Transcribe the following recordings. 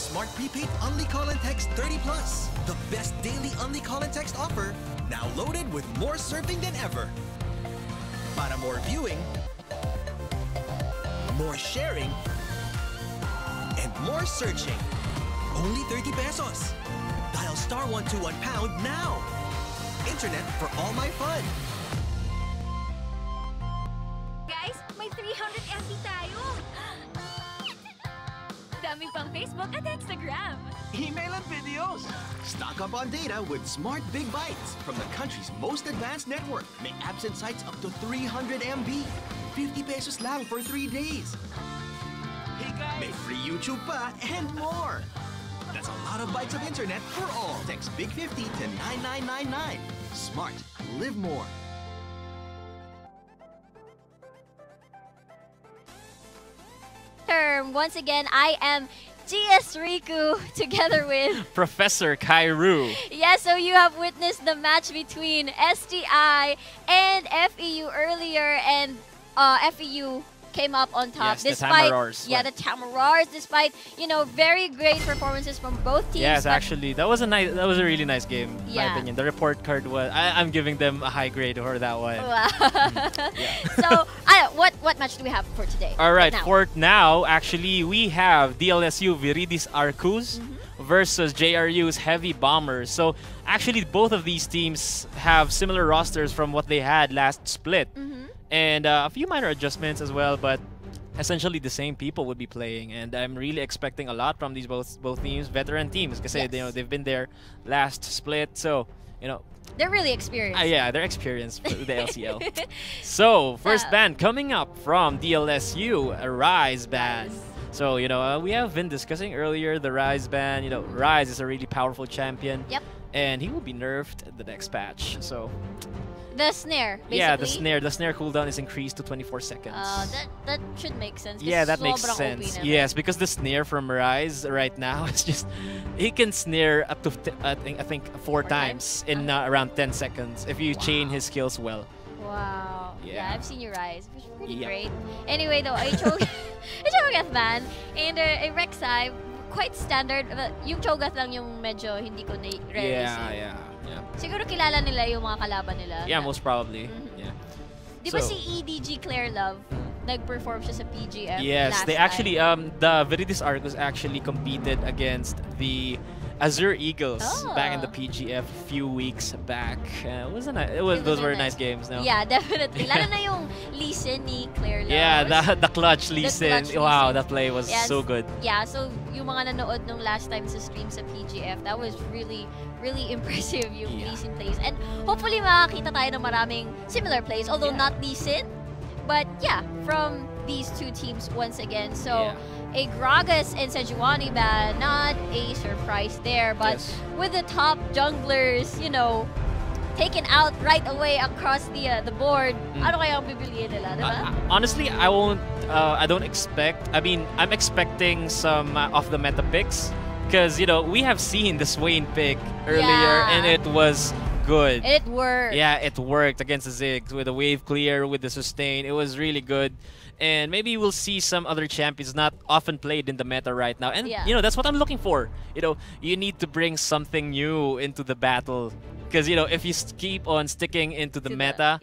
Smart Prepaid Only Call and Text 30 Plus. The best daily Only Call and Text offer, now loaded with more surfing than ever. Para more viewing, more sharing, and more searching. Only 30 pesos. Dial *121# now. Internet for all my fun. Guys, may 300 MB tayo. Dami pang Facebook at Instagram. Email and videos. Stock up on data with Smart Big Bytes from the country's most advanced network. May apps and sites up to 300 MB. 50 pesos lang for 3 days. Hey guys! May free YouTube pa and more. That's a lot of bytes of internet for all. Text Big 50 to 9999. Smart. Live more. Once again, I am GS Riku together with Professor Kairu. Yeah, so you have witnessed the match between STI and FEU earlier, and FEU came up on top. Yes, despite the Tamarars. Yeah, the Tamarars, despite, you know, very great performances from both teams. Yes, actually, that was a really nice game, in my opinion. The report card was, I'm giving them a high grade for that one. Wow. So, what match do we have for today? All right, for now, actually, we have DLSU Viridis Arcus versus JRU's Heavy Bombers. So, actually, both of these teams have similar rosters from what they had last split. And a few minor adjustments as well, but essentially the same people would be playing. And I'm really expecting a lot from these both teams, veteran teams, because you know, they've been there last split. So, you know, they're really experienced. Yeah, they're experienced with the LCL. So, first band coming up from DLSU, a Rise band. So, you know, we have been discussing earlier the Rise band. You know, Rise is a really powerful champion. Yep. And he will be nerfed in the next patch. So, the snare, basically. Yeah, the snare cooldown is increased to 24 seconds. That should make sense. Yeah, that makes sense. Yes, because the snare from Rise right now is just, he can snare up to I think four times in around 10 seconds if you chain his skills well. Wow. Yeah, I've seen you Rise, which is pretty great. Anyway, Anyway, though, I Cho'Gath man and Rek'Sai, quite standard. Yung Cho'Gath lang yung medyo hindi ko na-realize. Yeah. Siguro kilala nila yung mga kalaban nila. Yeah, most probably. Yeah. Di ba si EDG Claire Love, nag-perform siya sa PGF Yes, they actually, the Viridis Arcus actually competed against the Azure Eagles back in the PGF a few weeks back. Those were nice games. No? Yeah, definitely. Lalo na yung Lee Sin ni Claire Love. Yeah, the clutch Lee Sin. Wow, that play was so good. Yeah, so yung mga nanood nung last time sa stream sa PGF, that was really impressive yung Lee Sin plays. And hopefully makakita tayo ng maraming similar plays, although not Lee Sin. But yeah, from these two teams once again. So a Gragas and Sejuani ban, not a surprise there, but with the top junglers, you know, taken out right away across the board, ano kaya ang bibiliin nila, diba? Honestly, I don't expect, I'm expecting some off the meta picks, because, you know, we have seen the Swain pick earlier, and it was good. It worked. Yeah, it worked against the Ziggs with the wave clear, with the sustain. It was really good. And maybe we'll see some other champions not often played in the meta right now. And, you know, that's what I'm looking for. You know, you need to bring something new into the battle. Because, you know, if you keep on sticking into the meta,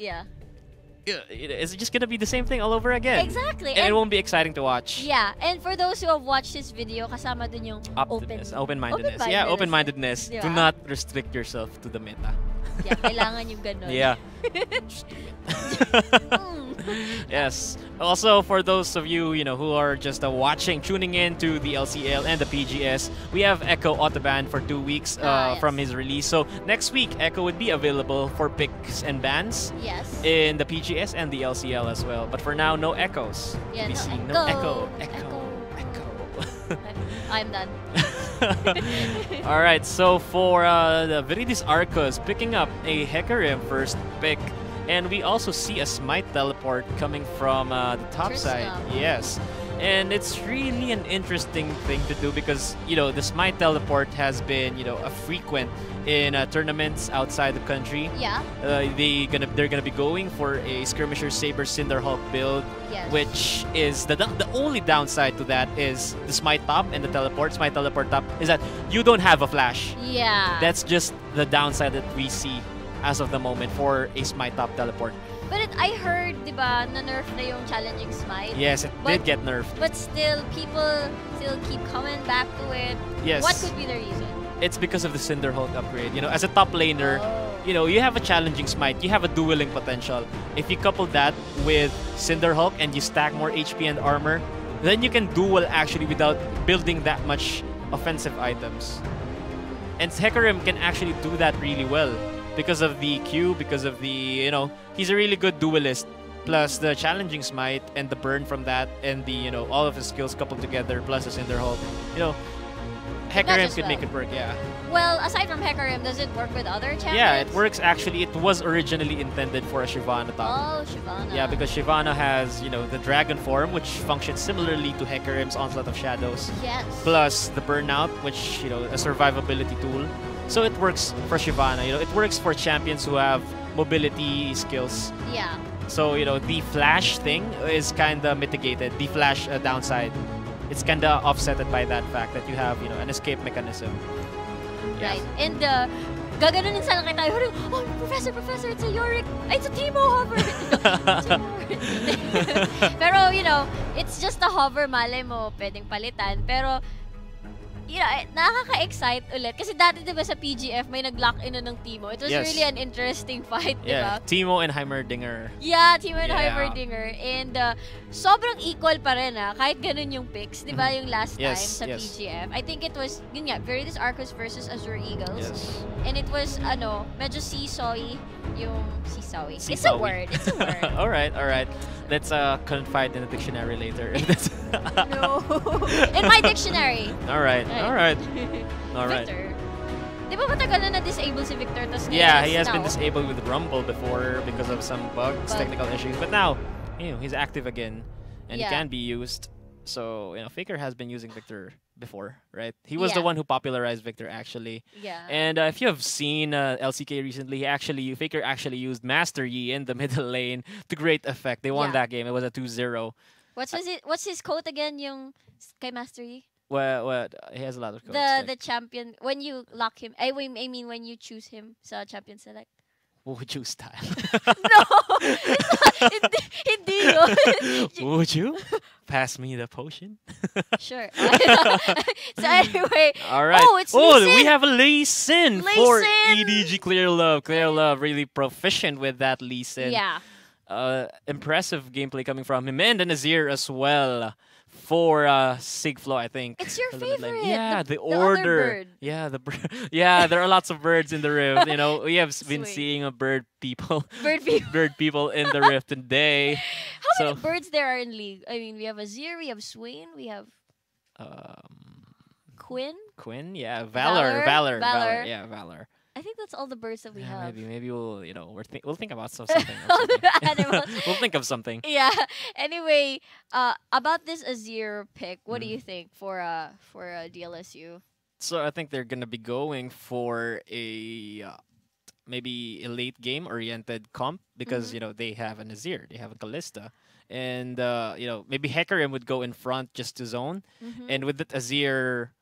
it's just going to be the same thing all over again. Exactly. And it won't be exciting to watch. Yeah, and for those who have watched this video, kasama dun yung open-mindedness. Yeah, open-mindedness. Do not restrict yourself to the meta. Yeah, kailangan yung ganun. Yeah. Just do it. Yes. Also, for those of you, you know, who are just tuning in to the LCL and the PGS, we have Echo Autoban for 2 weeks from his release. So next week, Echo would be available for picks and bans in the PGS and the LCL as well. But for now, no Echoes. Yeah, no Echo. I'm done. Alright, so for the Viridis Arcus picking up a Hecarim first pick. And we also see a Smite teleport coming from the top side. Yes. And it's really an interesting thing to do because, the Smite teleport has been, a frequent in tournaments outside the country. Yeah. They're gonna be going for a Skirmisher Saber Cinderhawk build, Yes. which is the only downside to that is the Smite top and the teleport. Smite teleport top is that you don't have a flash. Yeah. That's just the downside that we see as of the moment for a Smite top teleport. But I heard, di ba, na-nerf na yung challenging smite. Yes, it did get nerfed. But still, people still keep coming back to it. Yes. What could be the reason? It's because of the Cinderhawk upgrade. As a top laner, Oh. you have a challenging smite, you have a dueling potential. If you couple that with Cinderhawk and you stack more HP and armor, then you can duel actually without building that much offensive items. And Hecarim can actually do that really well because of the Q, because of the, he's a really good duelist. Plus the challenging smite and the burn from that and the, all of his skills coupled together plus the Cinderhawk. Hecarim could make it work, yeah. Well, aside from Hecarim, does it work with other champions? Yeah, it works actually. It was originally intended for a Shyvana top. Oh, Shyvana. Yeah, because Shyvana has, the dragon form, which functions similarly to Hecarim's Onslaught of Shadows. Yes. Plus the burnout, which, a survivability tool. So it works for Shyvana. It works for champions who have mobility skills. Yeah. So, the flash thing is kind of mitigated. The flash downside, it's kind of offsetted by that fact that you have, an escape mechanism. Yes. Right. And gaganunin sana kayo tayo. Oh, Professor, it's a Yorick. Ay, it's a Timo hover. Pero, it's just a hover. Malay mo, pwedeng palitan. Pero, nakaka-excite ulit. Kasi dati, diba, sa PGF, may nag-lock-in ng Timo. It was really an interesting fight, yeah, diba? Timo and Heimerdinger. Yeah, Timo and Heimerdinger. And sobrang equal pa rin, kahit ganun yung picks, diba, yung last time sa PGF. I think it was, yun nga, Viridis Arcos versus Azure Eagles. Yes. And it was, medyo seesawy yung seesawy. It's a word. Alright. Let's confide in the dictionary later. No. In my dictionary. Alright. Victor. Di ba matagal na na-disable si Victor? Yeah, he has been disabled with Rumble before because of some bugs, technical issues. But now, he's active again. And he can be used. So, Faker has been using Victor before, right? He was the one who popularized Victor, actually. Yeah. And if you have seen LCK recently, Faker actually used Master Yi in the middle lane to great effect. They won that game. It was a 2-0. What's his quote again, yung kay Master Yi? Well, he has a lot of quotes. The champion, when you lock him, I mean when you choose him sa champion select. Would you style? No! Hindi yun. Would you pass me the potion? Sure. So anyway. Alright. Oh, it's Lee Sin. We have a Lee Sin for Sin. EDG Clear Love. Clear Love really proficient with that Lee Sin. Yeah. Impressive gameplay coming from him. And the Nazir as well. For Sigflo, I think. It's your favorite. Yeah, the order. Other bird. Yeah, yeah, there are lots of birds in the rift. We have been seeing a bird people. Bird people in the rift today. How many birds there are in League? I mean, we have Azir, we have Swain, we have Quinn, yeah, Valor. Yeah, Valor. I think that's all the birds that we have. Maybe we'll we'll think about something. Animals. We'll think of something. Yeah. Anyway, about this Azir pick, what do you think for DLSU? So I think they're gonna be going for a maybe a late game oriented comp because they have an Azir, they have a Kalista, and maybe Hecarim would go in front just to zone, and with that Azir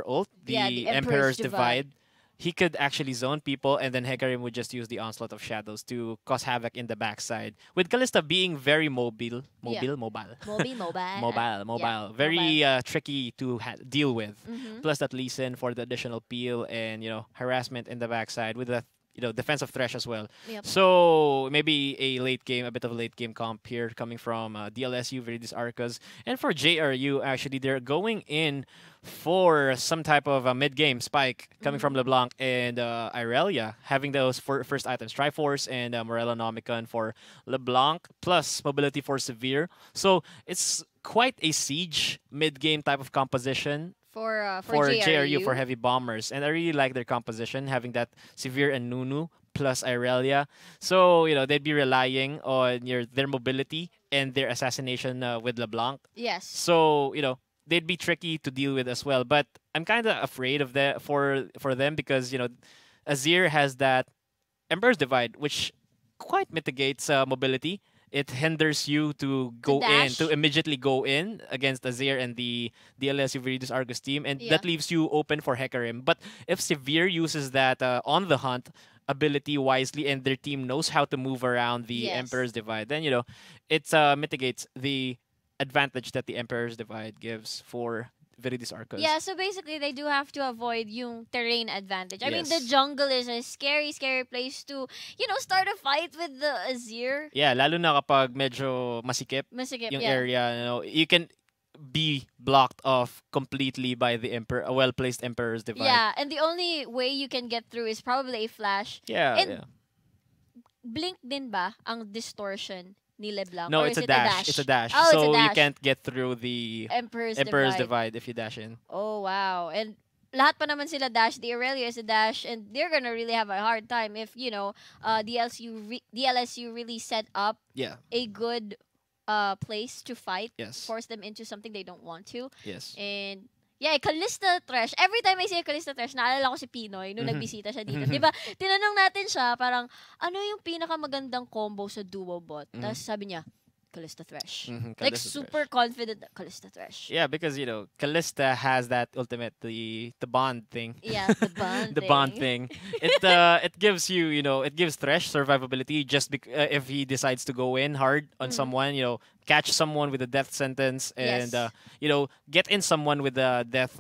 ult, the Emperor's Divide. He could actually zone people, and then Hecarim would just use the Onslaught of Shadows to cause havoc in the backside. With Kalista being very mobile. Very tricky to deal with. Plus that Lee Sin for the additional peel and harassment in the backside with that defensive thresh as well. Yep. So maybe a bit of a late game comp here coming from DLSU, Viridis Arcas. And for JRU, actually, they're going in for some type of a mid-game spike coming from LeBlanc and Irelia, having those first items, Triforce and Morello Nomicon for LeBlanc, plus mobility for Severe. So it's quite a siege mid-game type of composition. For JRU, for heavy bombers. And I really like their composition, having that Severe and Nunu plus Irelia. So, they'd be relying on their mobility and their assassination with LeBlanc. Yes. So, they'd be tricky to deal with as well. But I'm kind of afraid of that for them because, Azir has that Emperor's Divide, which quite mitigates mobility. It hinders you to go in, to immediately go in against Azir and the DLSU Viridis Argus team, and that leaves you open for Hecarim. But if Severe uses that on the hunt ability wisely and their team knows how to move around the Emperor's Divide, then, it mitigates the advantage that the Emperor's Divide gives for Viridis Arcus. Yeah, so basically they do have to avoid yung terrain advantage. I mean, the jungle is a scary, scary place to, start a fight with the Azir. Yeah, lalo na kapag medyo masikip yung area. You can be blocked off completely by the a well-placed Emperor's Divide. Yeah, and the only way you can get through is probably a flash. Yeah, and blink din ba ang distortion ni LeBlanc? No, or it's is a dash. It's a dash. Oh, so it's a dash. You can't get through the Emperor's Divide if you dash in. Oh, wow. And lahat pa naman sila dash. The Aurelia is a dash, and they're gonna really have a hard time if, DLSU really set up a good place to fight. Yes. Force them into something they don't want to. Yes. And Kalista Thresh. Every time I say Kalista Thresh, naalala ko si Pinoy nung nagbisita siya dito. Diba, tinanong natin siya, parang, ano yung pinakamagandang combo sa duo bot? Tapos sabi niya, Kalista Thresh. Like, super confident na Kalista Thresh. Yeah, because, Kalista has that ultimate, the bond thing. Yeah, the bond the thing. bond thing. It gives you, it gives Thresh survivability just if he decides to go in hard on someone, catch someone with a death sentence and get in someone with the death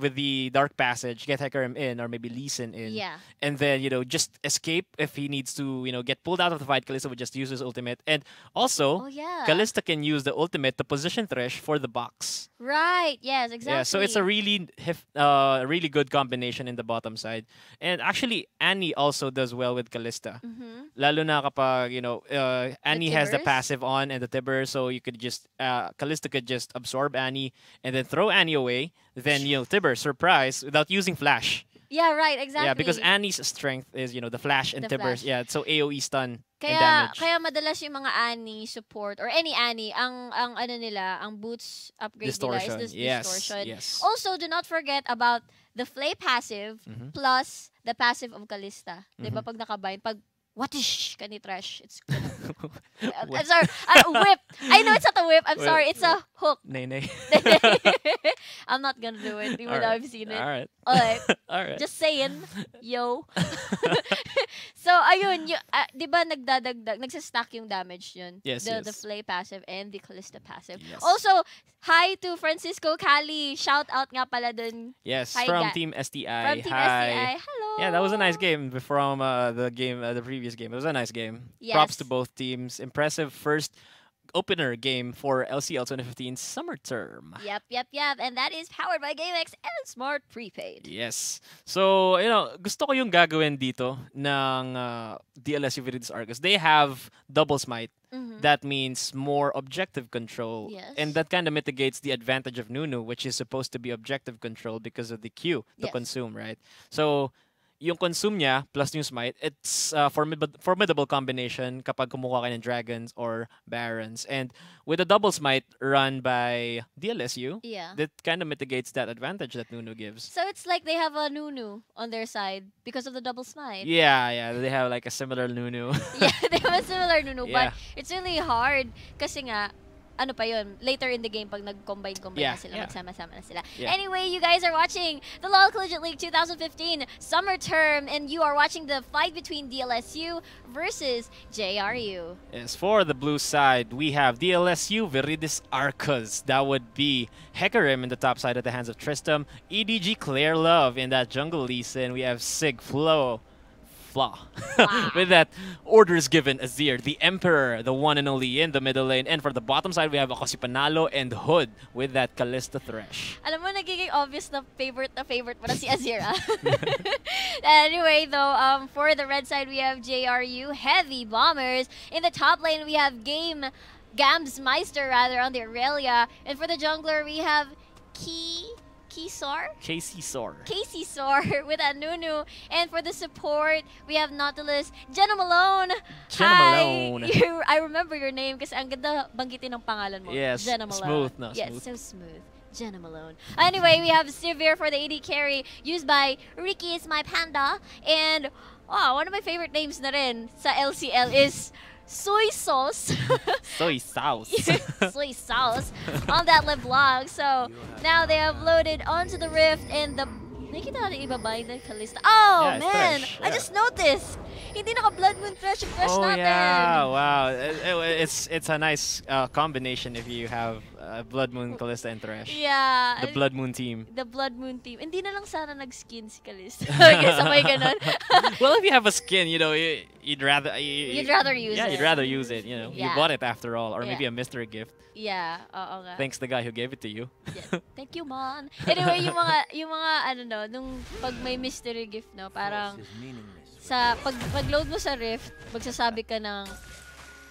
with the dark passage, get Hecarim in or maybe Lee Sin in, and then just escape if he needs to get pulled out of the fight. Kalista would just use his ultimate, and also Kalista can use the ultimate to position Thresh for the box. Right. Yes. Exactly. Yeah. So it's a really really good combination in the bottom side, and actually Annie also does well with Kalista. Lalo na kapag Annie has the passive on and the Tibber. So you could just Kalista could just absorb Annie and then throw Annie away. Then Tibber surprise without using flash. Yeah, right, exactly. Yeah, because Annie's strength is the flash and Tibber's. Yeah, so AOE stun and kaya damage. Kaya madalas yung mga Annie support or any Annie ang ano nila, ang boots upgrade Distortion. nila is Yes, distortion. yes. Also, do not forget about the Flay passive plus the passive of Kalista. 'Di ba pag nakabind, pag what is kani trash? It's I'm sorry. Whip. I know it's not a whip. I'm sorry. It's a hook. Nay. I'm not gonna do it even though I've seen it. All right. All right. Just saying. Yo. So, ayun. Di ba nagsastack yung damage yun? Yes, The Flay passive and the Kalista passive. Yes. Also, hi to Francisco Cali. Shout out nga pala dun. Yes, Hi, from Team STI. From Team Hi. STI. Hello. Yeah, that was a nice game from the previous game. It was a nice game. Yes. Props to both teams. Impressive first opener game for LCL 2015 summer term. Yep. And that is powered by GameX and Smart Prepaid. Yes. So, gusto ko yung gagawin dito ng DLSU Viridis Arcus. They have double smite. That means more objective control. Yes. And that kind of mitigates the advantage of Nunu, which is supposed to be objective control because of the Q to consume, right? So, yung consume niya plus yung smite, it's a formidable combination kapag kumuha ka ng dragons or barons. And with a double smite run by DLSU, that kind of mitigates that advantage that Nunu gives. So it's like they have a Nunu on their side because of the double smite. Yeah, they have like a similar Nunu. Yeah, they have a similar Nunu, Yeah. but it's really hard kasi nga, ano pa yun, later in the game pag nag-combine na sila, magsama-sama na sila. Yeah. Anyway, you guys are watching the LoL Collegiate League 2015 summer term, and you are watching the fight between DLSU versus JRU. Yes, for the blue side, we have DLSU Viridis Arcus. That would be Hecarim in the top side at the hands of Tristram, EDG Claire Love in that jungle Lee Sin. We have Sig Flaw. With that, orders given Azir, the Emperor, the one and only in the middle lane. And for the bottom side, we have Akosi Panalo and Hood with that Kalista Thresh. Alam mo, nagiging obvious na favorite mo na si Azir. Anyway, though, for the red side, we have JRU, Heavy Bombers. In the top lane, we have Gamsmeister, rather, on the Aurelia. And for the jungler, we have Key Casey Sar? Casey Sor. Casey Sar with a Nunu. And for the support, we have Nautilus, Jenna Malone. Jenna Hi. Malone. I remember your name kasi ang ganda banggitin ng pangalan mo. Yes, Jenna Malone. smooth, no? Yes, Smooth. so smooth. Jenna Malone. Anyway, we have Severe for the AD carry used by Ricky is my panda. And one of my favorite names na rin sa LCL is Soy Sauce. Soy sauce. Soy Sauce on that LeBlanc. So now they have loaded onto the Rift and the... Nakita natin ibabay ng Kalista. Oh, Yeah, it's man! fresh. I Yeah. just noticed! Hindi naka-Blood Moon Thresh yung Thresh Oh natin! yeah! Wow, it's a nice combination if you have Blood Moon, Kalista, and Thresh. Yeah. The Blood Moon team. The Blood Moon team. Hindi na lang sana nag-skin si Kalista. Okay, sabay ganun. Well, if you have a skin, you know, you'd rather You'd rather use it. Yeah, you'd rather use it. You know, you Yeah. bought it after all, or Yeah. maybe a mystery gift. Yeah, oo nga. Thanks the guy who gave it to you. Yeah. Thank you, man. Anyway, yung mga ano no, nung pag may mystery gift no, parang sa pag-load mo sa Rift, magsasabi ka ng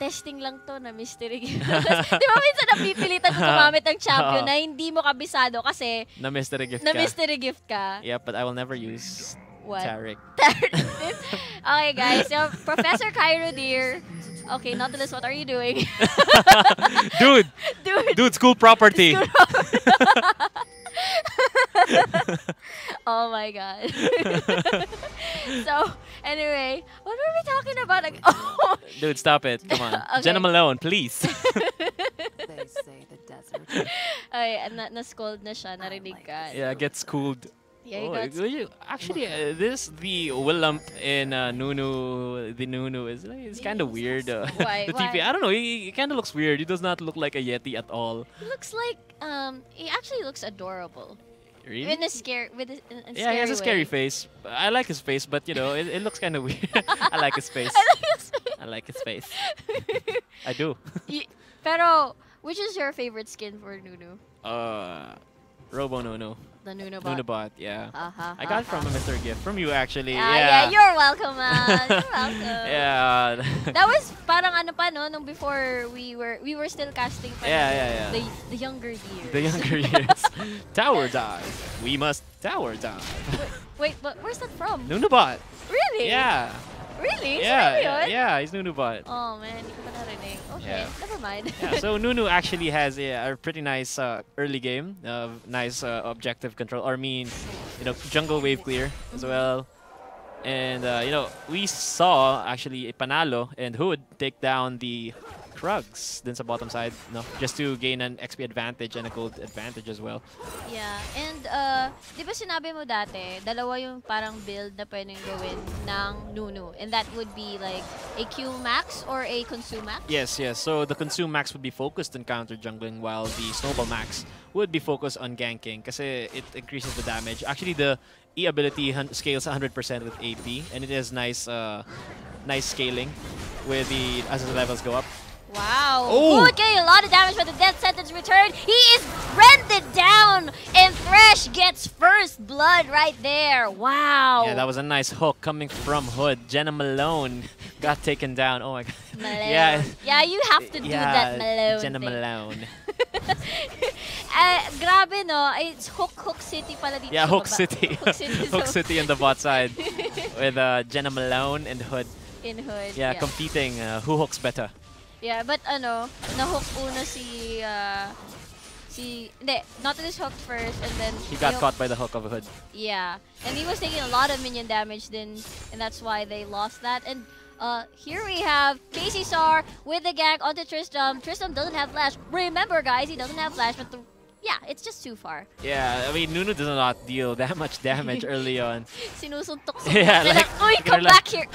testing lang to na mystery gift. Di ba minsan napipilitan ko gumamit ng champion na hindi mo kabisado kasi Na mystery gift na ka. mystery gift ka. Yeah, but I will never use What? Tarek. Okay, guys. So, Professor Cairo, dear. Okay, Nautilus, what are you doing? Dude! Dude, school property! Oh my god. So, anyway, what were we talking about? Oh. Dude, stop it. Come on. Okay. Jenna Malone, please. They say the desert. Ay, na-scold na siya. Narinig ka. Yeah, get schooled. Yeah, you Oh, got actually, the Willump in Nunu, the Nunu is kind of weird. Why? The TP, I don't know, he kind of looks weird. He does not look like a Yeti at all. He looks like, he actually looks adorable. Really? In a scare, with a, in Yeah, he has a scary way. face. I like his face, but you know, it looks kind of weird. I like his face. I like his face. I like his face. I do. Pero, which is your favorite skin for Nunu? Robo Nunu. The Nunu bot. Nunabot, yeah. Uh-huh, I got it from a Mr. Gift. From you, actually. Yeah, you're welcome, man. You're welcome. Yeah. That was parang ano pa no, nung before we were still casting pa Yeah. the younger years. The younger years. Tower dive. We must tower dive. Wait, but where's that from? Nunabot. Really? Yeah. Really? Yeah, Sinabi yun? yeah, he's Nunabot. Oh man, hindi ko pa narinig. Okay, Yeah. never mind. Yeah, so Nunu actually has a pretty nice early game, nice objective control, or jungle wave clear as well. And you know, we saw actually Panalo and Hood take down the Krugs then sa bottom side, just to gain an XP advantage and a gold advantage as well. Yeah, and di ba sinabi mo dati, dalawa yung parang build na pwedeng gawin ng Nunu, and that would be like a Q max or a consume max? Yes. So the consume max would be focused on counter jungling, while the snowball max would be focused on ganking kasi it increases the damage. Actually, the E ability scales 100% with AP, and it has nice scaling with as the levels go up. Wow. Oh! Good, getting a lot of damage, but the death sentence returned. He is rendered down, and Thresh gets first blood right there. Wow. Yeah, that was a nice hook coming from Hood. Jenna Malone got taken down. Oh my god. Malone. Yeah, you have to do that Malone Jenna thing. Malone. Grabe no, it's Hook City pala dito Yeah, sa Hook baba. City. Hook Hook City on the bot side with Jenna Malone and Hood. in Hood. Yeah, competing. Who hooks better? Yeah, but na-hook una hindi, Nautilus hooked first, and then He got caught by the hook of Hood. Yeah, and he was taking a lot of minion damage then, and that's why they lost that. And here we have Casey Sar with the gank onto Tristram. Tristram doesn't have flash. Remember, guys, he doesn't have flash, but yeah, it's just too far. Yeah, I mean, Nunu does not deal that much damage early on. Sinusuntok Yeah, sila. like, Uy, come like- back here.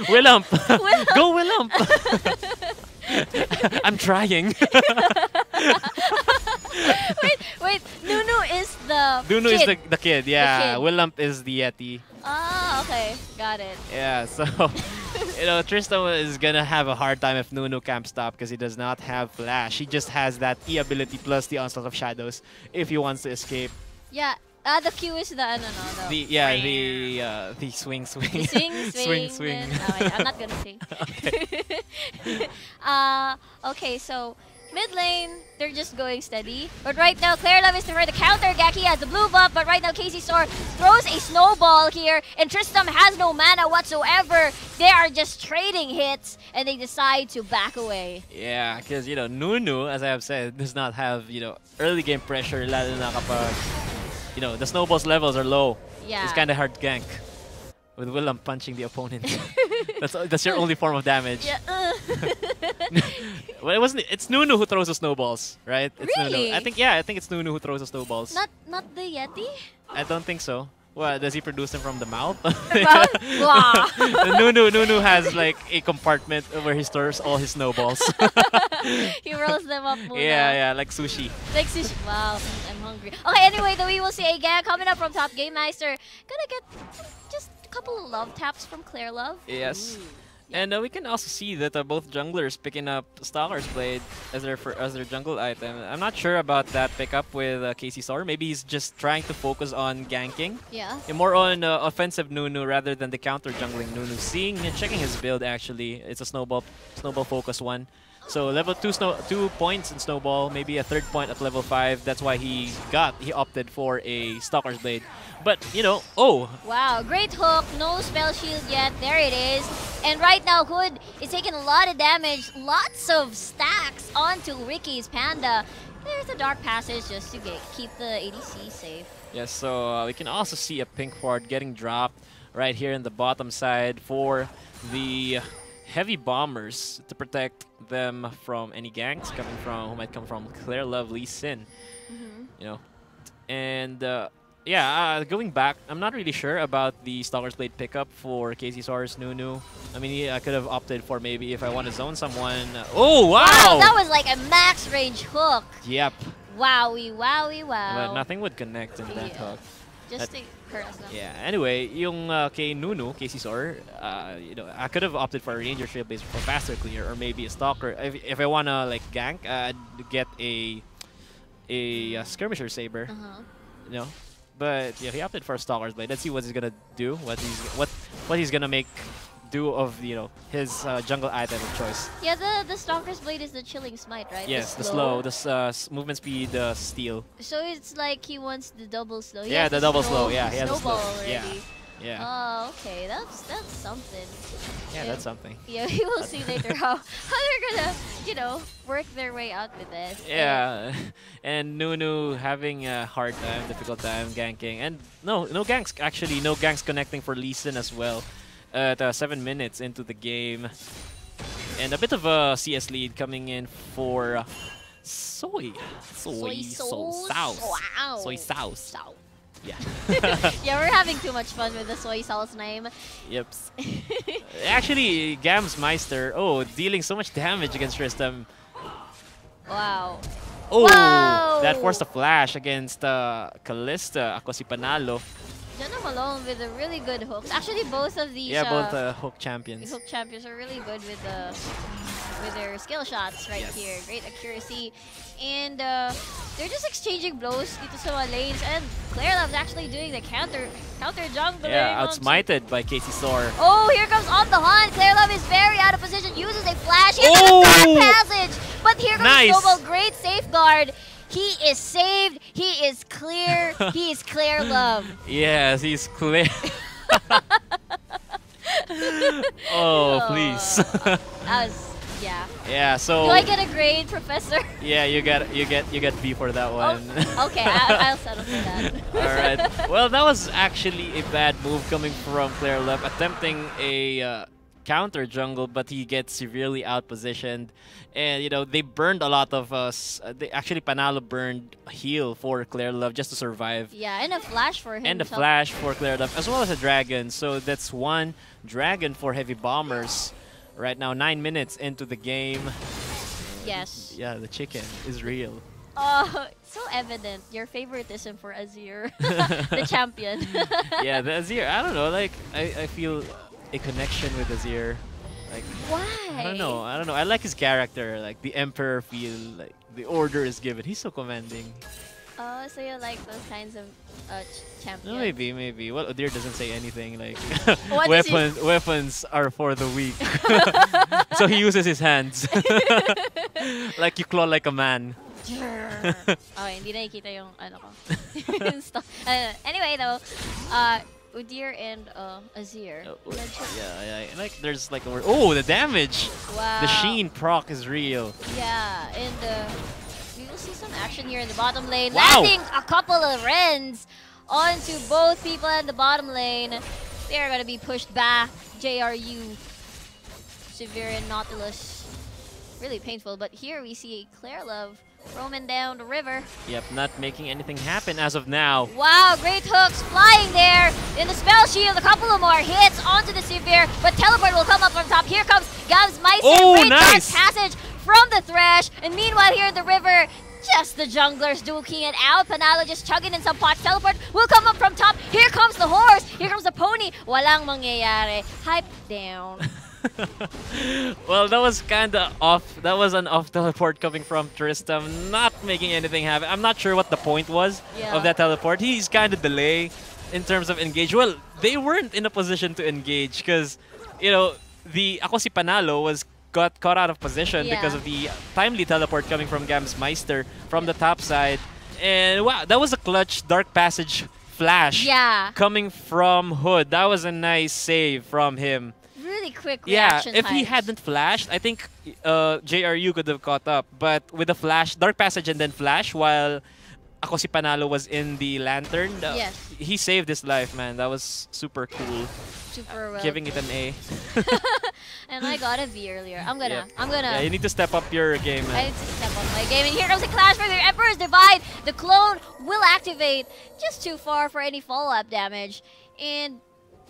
Willump! Willump. Go Willump! I'm trying. wait, Nunu is the Nunu kid. is the kid, yeah. kid. Willump is the Yeti. Ah, okay, got it. Yeah, so, Tristan is gonna have a hard time if Nunu can't stop because he does not have flash. He just has that E ability plus the onslaught of shadows if he wants to escape. Yeah, the Q is the The swing. The swing. swing. Then, oh, wait, I'm not gonna sing. Okay. Okay, so Mid lane, they're just going steady. But right now, Claire Love is for the counter. Gaki has the blue buff, but right now Casey Star throws a snowball here, and Tristram has no mana whatsoever. They are just trading hits, and they decide to back away. Yeah, because, you know, Nunu, as I have said, does not have, you know, early game pressure, lalo na kapag, you know, the snowball's levels are low. Yeah. It's kind of hard to gank. With Willem punching the opponent. That's your only form of damage. Yeah. Well, it wasn't. It's Nunu who throws the snowballs, right? It's Really? Nunu. I think it's Nunu who throws the snowballs. Not the Yeti? I don't think so. Well, does he produce them from the mouth? Wow. Nunu has like a compartment where he stores all his snowballs. He rolls them up muna. Yeah, like sushi. Like sushi. Wow, I'm hungry. Okay, anyway, we will see again coming up from top. Game Meister gonna get just a couple of love taps from Claire Love. Yes. Ooh. And we can also see that both junglers picking up Stalker's Blade as their jungle item. I'm not sure about that pickup with Casey Star. Maybe he's just trying to focus on ganking. Yeah. And more on offensive Nunu rather than the counter jungling Nunu. Checking his build actually. It's a snowball focus one. So level 2 points in snowball, maybe a third point at level 5. That's why he opted for a Stalker's Blade. But, you know, Wow, great hook, no spell shield yet, there it is. And right now, Hood is taking a lot of damage, lots of stacks onto Ricky's Panda. There's a Dark Passage just to keep the ADC safe. Yes, so we can also see a pink ward getting dropped right here in the bottom side for the heavy bombers to protect them from any ganks who might come from Claire Love, Lee Sin. You know, and yeah, going back, I'm not really sure about the Stalker's Blade pickup for Casey Soares Nunu. I mean, I could have opted for maybe if I want to zone someone. Oh, wow! Wow, that was like a max range hook. Yep. Wowie. But nothing would connect in that hook. Just to hurt us. Yeah, anyway, yung kay Nunu, Casey Soar, you know, I could have opted for a Ranger Trailblazer for faster clear or maybe a Stalker. If I want to, like, gank, I'd get a Skirmisher Saber, you know. But yeah, he opted for a Stalker's Blade. Let's see what he's gonna do. What he's gonna make do of, you know, his jungle item of choice. Yeah, the Stalker's Blade is the Chilling Smite, right? Yes, the movement speed steal. So it's like he wants the double slow. Yeah, the double slow. Yeah, he has a snowball slow. already. Yeah. Oh, okay, that's something. Yeah, that's something. Yeah, we will see later how they're gonna, you know, work their way out with this. Yeah, and Nunu having a hard time, difficult time ganking, and no ganks actually, no ganks connecting for Lee Sin as well. At 7 minutes into the game, and a bit of a CS lead coming in for soy sauce. Wow. Soy sauce. Yeah. Yeah, we're having too much fun with the soy sauce name. Yep. Actually, Gams Meister, dealing so much damage against Tristam. Wow. Oh, wow. That forced a flash against Kalista. Ako si Panalo. Jenna Malone with a really good hooks. Actually, both of these both hook champions. Hook champions are really good with their skill shots right here. Great accuracy. And they're just exchanging blows dito sa mga lanes. And Claire Love's actually doing the counter jungling. Yeah, outsmited by Casey Soar. Oh, here comes On the Hunt. Claire Love is very out of position. Uses a flash. He has a Dark Passage. But here comes Snowball. Great safeguard. He is saved. He is clear. He is Claire Love. Yes, he's clear. Please. That was, yeah. Yeah. So. Do I get a grade, Professor? Yeah, you get B for that one. Oh, okay, I'll settle for that. All right. Well, that was actually a bad move coming from Claire Love, attempting a counter jungle, but he gets severely outpositioned. And, you know, they burned a lot of us. Actually, Panalo burned heal for Claire Love just to survive. Yeah, and a flash for him. And a flash for Claire Love, as well as a dragon. So that's one dragon for Heavy Bombers. Right now, 9 minutes into the game. Yes. Yeah, the chicken is real. Oh, so evident. Your favoritism for Azir, the champion. Yeah, the Azir. I don't know. Like, I feel a connection with Azir. Like, why? I don't know. I like his character. Like the Emperor feel. Like the order is given. He's so commanding. Oh, so you like those kinds of champions? No, maybe. Well, Azir doesn't say anything. Like weapons are for the weak. So he uses his hands. Like you claw like a man. Okay, hindi nakikita yung ano ko. Stop. Anyway though, Udyr and Azir. Yeah, like there's like oh, the damage. Wow. The Sheen proc is real. Yeah, and we will see some action here in the bottom lane. Wow. Landing a couple of Rens onto both people in the bottom lane. They're gonna be pushed back. JRU, Severe and Nautilus. Really painful, but here we see Claire Love roaming down the river. Yep, not making anything happen as of now. Wow, great hooks flying there in the spell shield. A couple of more hits onto the Severe, but teleport will come up on top. Here comes Gav's Meister. Oh, great nice passage from the Thresh. And meanwhile here in the river, just the junglers duking it out. Panalo just chugging in some pots. Teleport will come up from top. Here comes the horse. Here comes the pony. Walang mangyayari. Hype down. Well, that was kind of off. That was an off teleport coming from Tristam, not making anything happen. I'm not sure what the point was of that teleport. He's kind of delay in terms of engage. Well, they weren't in a position to engage because, you know, the ako si Panalo got caught out of position because of the timely teleport coming from Gams Meister from the top side. And wow, that was a clutch Dark Passage flash coming from Hood. That was a nice save from him. Really quick reaction if he hadn't flashed, I think JRU could have caught up. But with the flash, Dark Passage and then flash, while ako si Panalo was in the lantern, he saved his life, man. That was super cool. Super well. Giving it an A. And I got a V earlier. I'm gonna. Yeah, you need to step up your game, man. I need to step up my game. And here comes the clash for the Emperor's Divide. The clone will activate just too far for any follow-up damage. And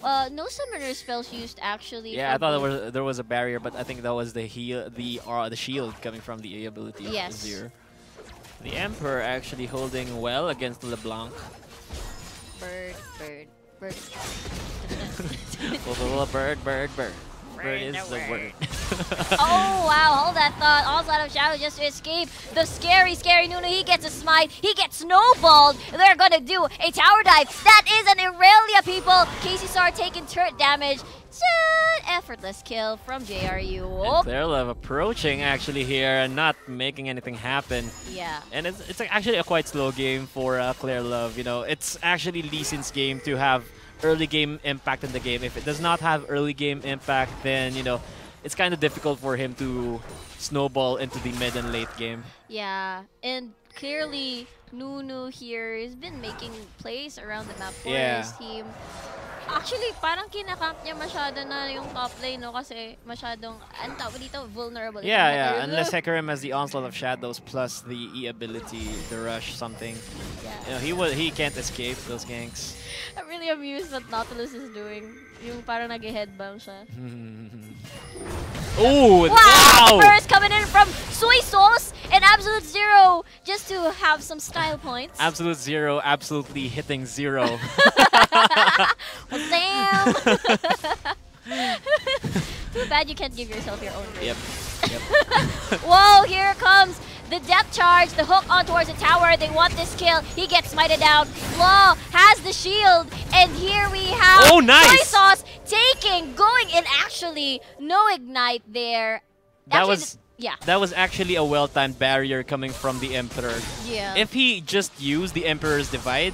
no summoner spells used actually. Yeah, I thought there was a barrier, but I think that was the shield coming from the ability of Azir. The Emperor actually holding well against LeBlanc. Bird. Bird is the word. Oh wow, hold that thought. Onslaught of Shadow just to escape the scary Nunu. He gets a smite, he gets snowballed. They're gonna do a tower dive. That is an Irelia, people. Casey Sar taking turret damage. Effortless kill from JRU. They're approaching actually here and not making anything happen. Yeah. And it's actually a quite slow game for Claire Love. You know, it's actually Lee Sin's game to have early game impact in the game. If it does not have early game impact, then, you know, it's kind of difficult for him to snowball into the mid and late game. Yeah, and clearly Nunu here has been making plays around the map for his team. Actually, parang kinakamp niya masyado na yung top lane, no? Kasi masyadong, ano tawag dito, vulnerable. Yeah, unless Hecarim has the Onslaught of Shadows plus the E ability, the rush, something. Yeah. You know, he can't escape those ganks. I'm really amused what Nautilus is doing. Yung parang nag-headbang siya. Ooh, wow! First coming in from Soy Sauce and Absolute Zero just to have some style points. Absolute Zero absolutely hitting zero. Well, damn! Too bad you can't give yourself your own rate. Yep. Whoa, here comes the depth charge, the hook on towards the tower. They want this kill. He gets smited down. Law has the shield. And here we have Soy Sauce going in actually. No ignite there. That was actually a well-timed barrier coming from the Emperor. Yeah. If he just used the Emperor's Divide,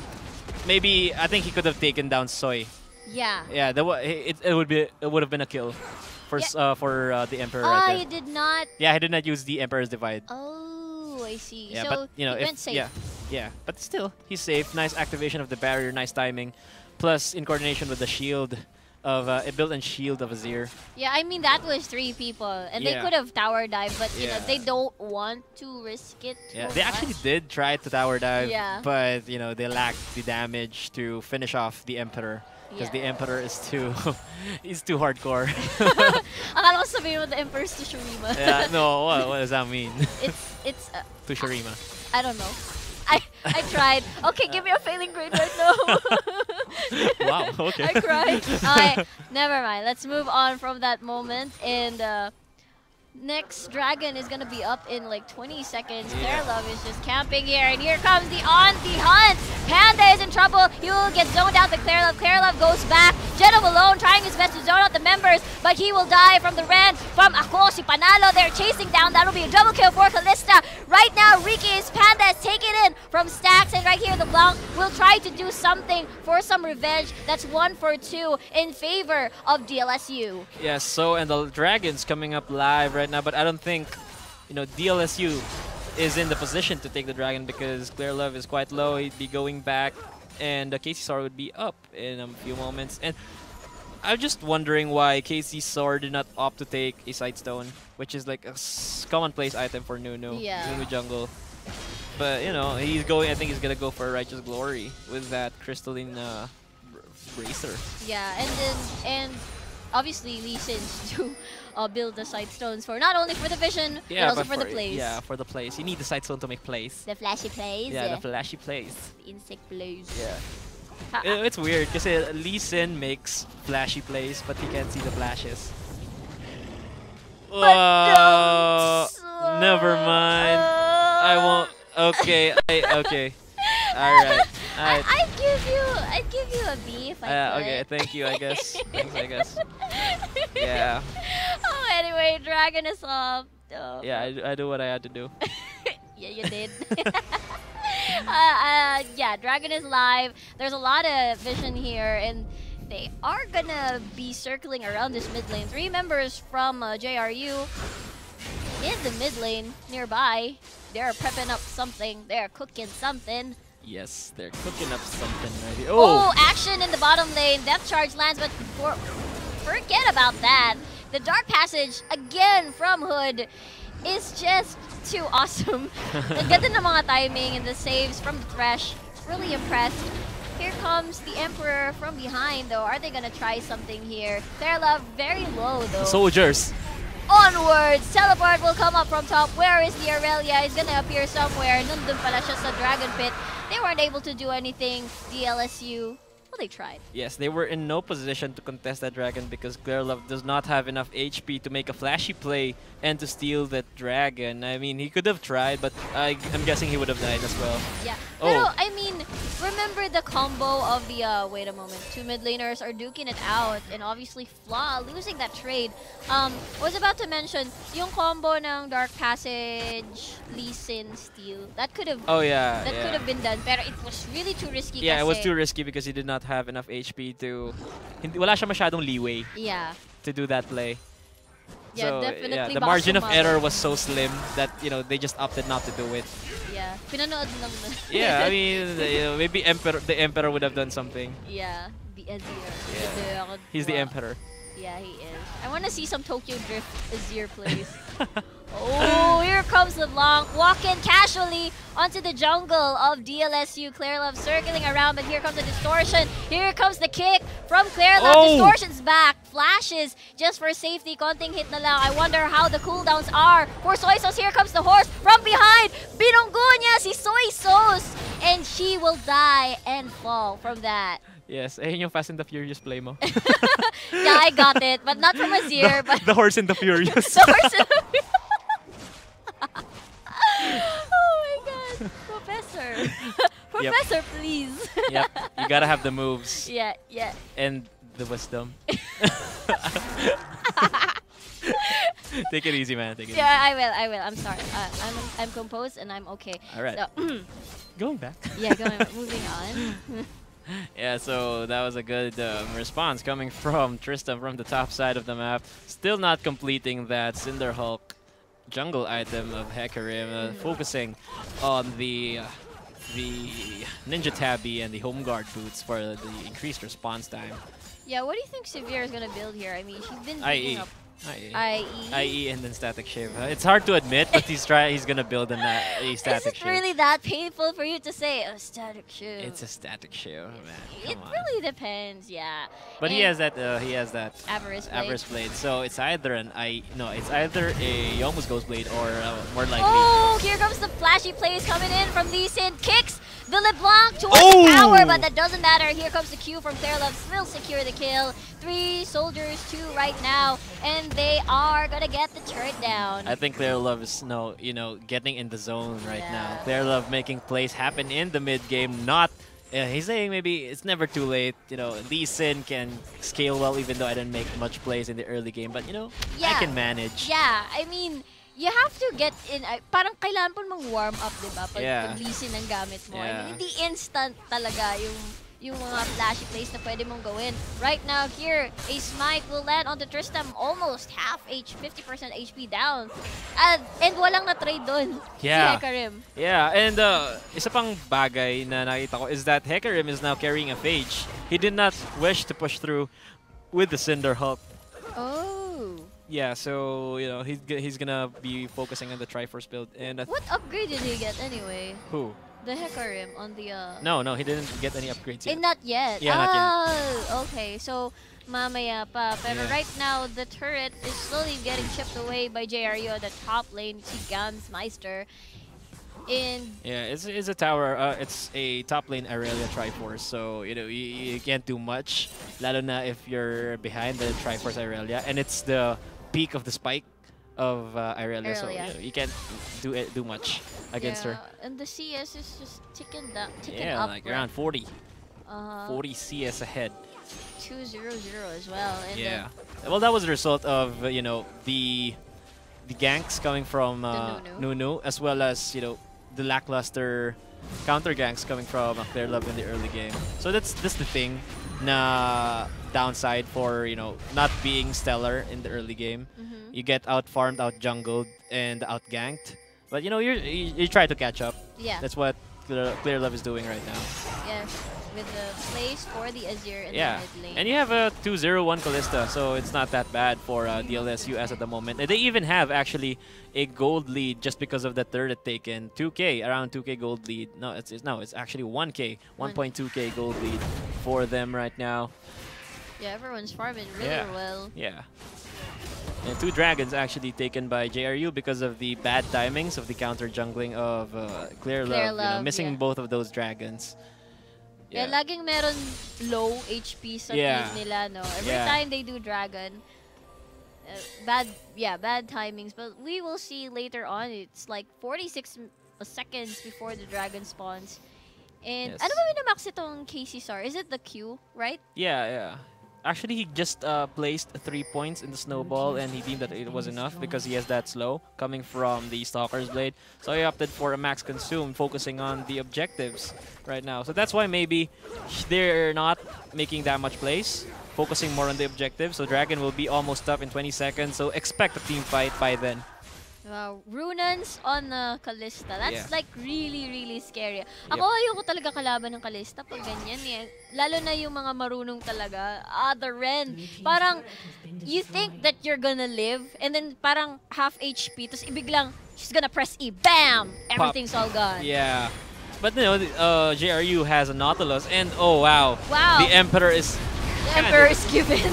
maybe I think he could have taken down Soy. Yeah. Yeah, it would have been a kill for the Emperor right there. He did not. Yeah, he did not use the Emperor's Divide. Oh, I see. Yeah, so but you know, he went safe. Yeah, but still, he's safe. Nice activation of the barrier, nice timing, plus in coordination with the shield of a built-in shield of Azir. Yeah, I mean that was 3 people, and they could have tower dive, but you know they don't want to risk it. Yeah, they actually did try to tower dive, but you know they lacked the damage to finish off the Emperor. Because the Emperor is too he's too hardcore. Akala ko sabihin mo the Emperor's to Shurima. Yeah, no, what does that mean? It's to Shurima. I don't know. I tried. Okay, give me a failing grade right now. Wow, okay. I cried. Alright, never mind. Let's move on from that moment. And next dragon is gonna be up in like 20 seconds. Their love is just camping here, and here comes the on the hunt. Panda is in charge. trouble. He will get zoned out by Clairlove. Clairlove goes back. Geno alone trying his best to zone out the members, but he will die from the Ren. From Ako, si Panalo, they're chasing down. That'll be a double kill for Kalista. Right now, Ricky's Panda is taken in from Stacks, and right here, the Blanc will try to do something for some revenge. That's 1 for 2 in favor of DLSU. Yes, so, and the Dragons coming up live right now, but I don't think, you know, DLSU is in the position to take the Dragon because Clairlove is quite low. He'd be going back, and Casey Sor would be up in a few moments. And I'm just wondering why Casey Sor did not opt to take a Sightstone, which is like a commonplace item for Nunu, Nunu jungle. But, you know, he's going, I think he's going to go for Righteous Glory with that crystalline bracer. Yeah, and obviously Lee Sin's to build the Sightstones for not only for the vision, but also for the plays. Yeah, for the plays. You need the Sightstone to make plays. The flashy plays. Yeah, the flashy plays. The insect plays. Yeah. It's weird because Lee Sin makes flashy plays, but he can't see the flashes. Never mind. I won't. Okay. Okay. All right. I'd give you a B if I could. Okay, thank you, I guess. Thanks, I guess. Yeah. Oh, anyway, Dragon is up. Oh. Yeah, I do what I had to do. Yeah, you did. Yeah, Dragon is live. There's a lot of vision here, and they are gonna be circling around this mid lane. 3 members from JRU in the mid lane nearby. They're prepping up something. They're cooking something. Yes, they're cooking up something right here. Oh, action in the bottom lane. Depth charge lands, but forget about that. The Dark Passage, again from Hood, is just too awesome. Ang ganda ng mga timing and the saves from the Thresh. Really impressed. Here comes the Emperor from behind, though. Are they gonna try something here? Clairlove very low, though. Soldiers. Onwards! Teleport will come up from top. Where is the Aurelia? He's gonna appear somewhere. Nandun pala siya sa Dragon Pit. They weren't able to do anything. DLSU, well, they tried. Yes, they were in no position to contest that Dragon because Clairlove does not have enough HP to make a flashy play and to steal that Dragon. I mean, he could have tried, but I'm guessing he would have died as well. Yeah. Oh. Pero, I mean, remember the combo of the, wait a moment, 2 mid laners are duking it out, and obviously Flaw losing that trade. Was about to mention, yung combo ng Dark Passage, Lee Sin steal, that could have could have been done, pero it was really too risky. Yeah, kasi it was too risky because he did not have enough HP to... Wala siya masyadong leeway to do that play. Yeah, so, definitely. Yeah, the margin of error was so slim that, you know, they just opted not to do it. Yeah, pinanood lang. Yeah, I mean, you know, maybe the Emperor would have done something. Yeah, the Azir. Yeah. He's the Emperor. Yeah, he is. I want to see some Tokyo Drift Azir plays. Oh, here comes LeBlanc, walking casually onto the jungle of DLSU. Clairlove circling around, but here comes the distortion. Here comes the kick from Clairlove. Oh. Distortion's back. Flashes just for safety. Konting hit na lang. I wonder how the cooldowns are for Soy Sauce. Here comes the horse from behind. Binunggo niya si Soy Sauce, and she will die and fall from that. Yes, ayun yung Fast and the Furious play mo. Yeah, I got it, but not from Azir. But the Horse and the Furious. The Horse and the Furious. Oh my god. Professor. Professor, please. Yep, you gotta have the moves. Yeah. And the wisdom. Take it easy, man. Take it easy. Yeah, I will. I'm sorry. I'm composed and I'm okay. All right. So, going back. Yeah, moving on. Yeah, so that was a good response coming from Tristan from the top side of the map. Still not completing that Cinderhulk jungle item of Hecarim, focusing on the Ninja Tabby and the Home Guard boots for the increased response time. Yeah, what do you think Severe is gonna build here? I mean, she's been IE. picking up IE. IE and then Static Shiv. It's hard to admit, but he's gonna build a Static Shiv. Is it really that painful for you to say a Static Shiv? It's a Static Shiv, man. It really depends, yeah. But he has that Avarice Blade. So it's either it's either a Yomu's Ghost Blade or more likely. Oh, here comes the flashy plays coming in from Lee Sin. Kicks the LeBlanc towards the tower, but that doesn't matter. Here comes the Q from Clairlove. Will secure the kill. 3 soldiers, 2 right now, and they are gonna get the turret down. I think Clairlove is getting in the zone right now. Clairlove making plays happen in the mid game, not Yeah, he's saying maybe it's never too late. You know, Lee Sin can scale well even though I didn't make much plays in the early game. But, you know, I can manage. Yeah, I mean, you have to get in, parang kailangan po mag-warm up, diba? Pag Lee Sin ang gamit mo. I mean, hindi instant talaga yung mga flashy plays na pwede mong gawin. Right now, here, a smite will land on the Tristram, almost half 50% HP down. And walang na-trade dun, si Hecarim. Yeah, and isa pang bagay na nakita ko is that Hecarim is now carrying a Phage. He did not wish to push through with the Cinder Hulk. Oh. Yeah, so, you know, he's gonna be focusing on the Triforce build. And what upgrade did he get anyway? Who? The Hecarim on the... No, he didn't get any upgrades yet. Not yet? Yeah, not yet. Okay. So, mamaya pa. Pero right now, the turret is slowly getting chipped away by JRU at the top lane. Si Gansmeister. Yeah, it's a tower. It's a top lane Aurelia Triforce. So, you know, you can't do much. Lalo na if you're behind the Triforce Aurelia. And it's the peak of the spike of Aurelia, so you can't do much against her. And the CS is just ticking up. Like around 40. 40 CS ahead. 2-0-0 as well. And well, that was the result of you know the ganks coming from Nunu, as well as you know the lackluster counter ganks coming from Clear Love in the early game. So that's the thing. Na downside for you know not being stellar in the early game. You get out farmed, out jungled, and out ganked. But you know you try to catch up. Yeah. That's what Clear Love is doing right now. Yes, with the plays for the Azir in the mid lane. And you have a 2-0-1 Kalista, so it's not that bad for DLSU as at the moment. They even have actually a gold lead just because of the turret taken. 2K, around 2K gold lead. No, it's actually 1K, 1.2K gold lead for them right now. Yeah, everyone's farming really well. Yeah. And 2 dragons actually taken by JRU because of the bad timings of the counter jungling of Clear Love. You know, missing both of those dragons. Yeah, laging meron low HP sa team nila, no? Every time they do dragon, bad timings. But we will see later on. It's like 46 seconds before the dragon spawns. And ano ba winamax itong KC Star? Is it the Q, right? Yeah. Actually, he just placed 3 points in the snowball, and he deemed that it was enough because he has that slow coming from the Stalker's Blade. So he opted for a max consume, focusing on the objectives right now. So that's why maybe they're not making that much plays, focusing more on the objectives. So Dragon will be almost up in 20 seconds, so expect a team fight by then. Wow, Runans on Kalista. That's like really scary. Ako ayoko talaga kalaban ng Kalista pag ganyan eh. Lalo na yung mga marunong talaga. The Ren. Parang you think that you're gonna live and then parang half HP tapos ibiglang she's gonna press E. Bam! Everything's all gone. Yeah. But you know, JRU has a Nautilus and oh wow. The Emperor is Emperor is given.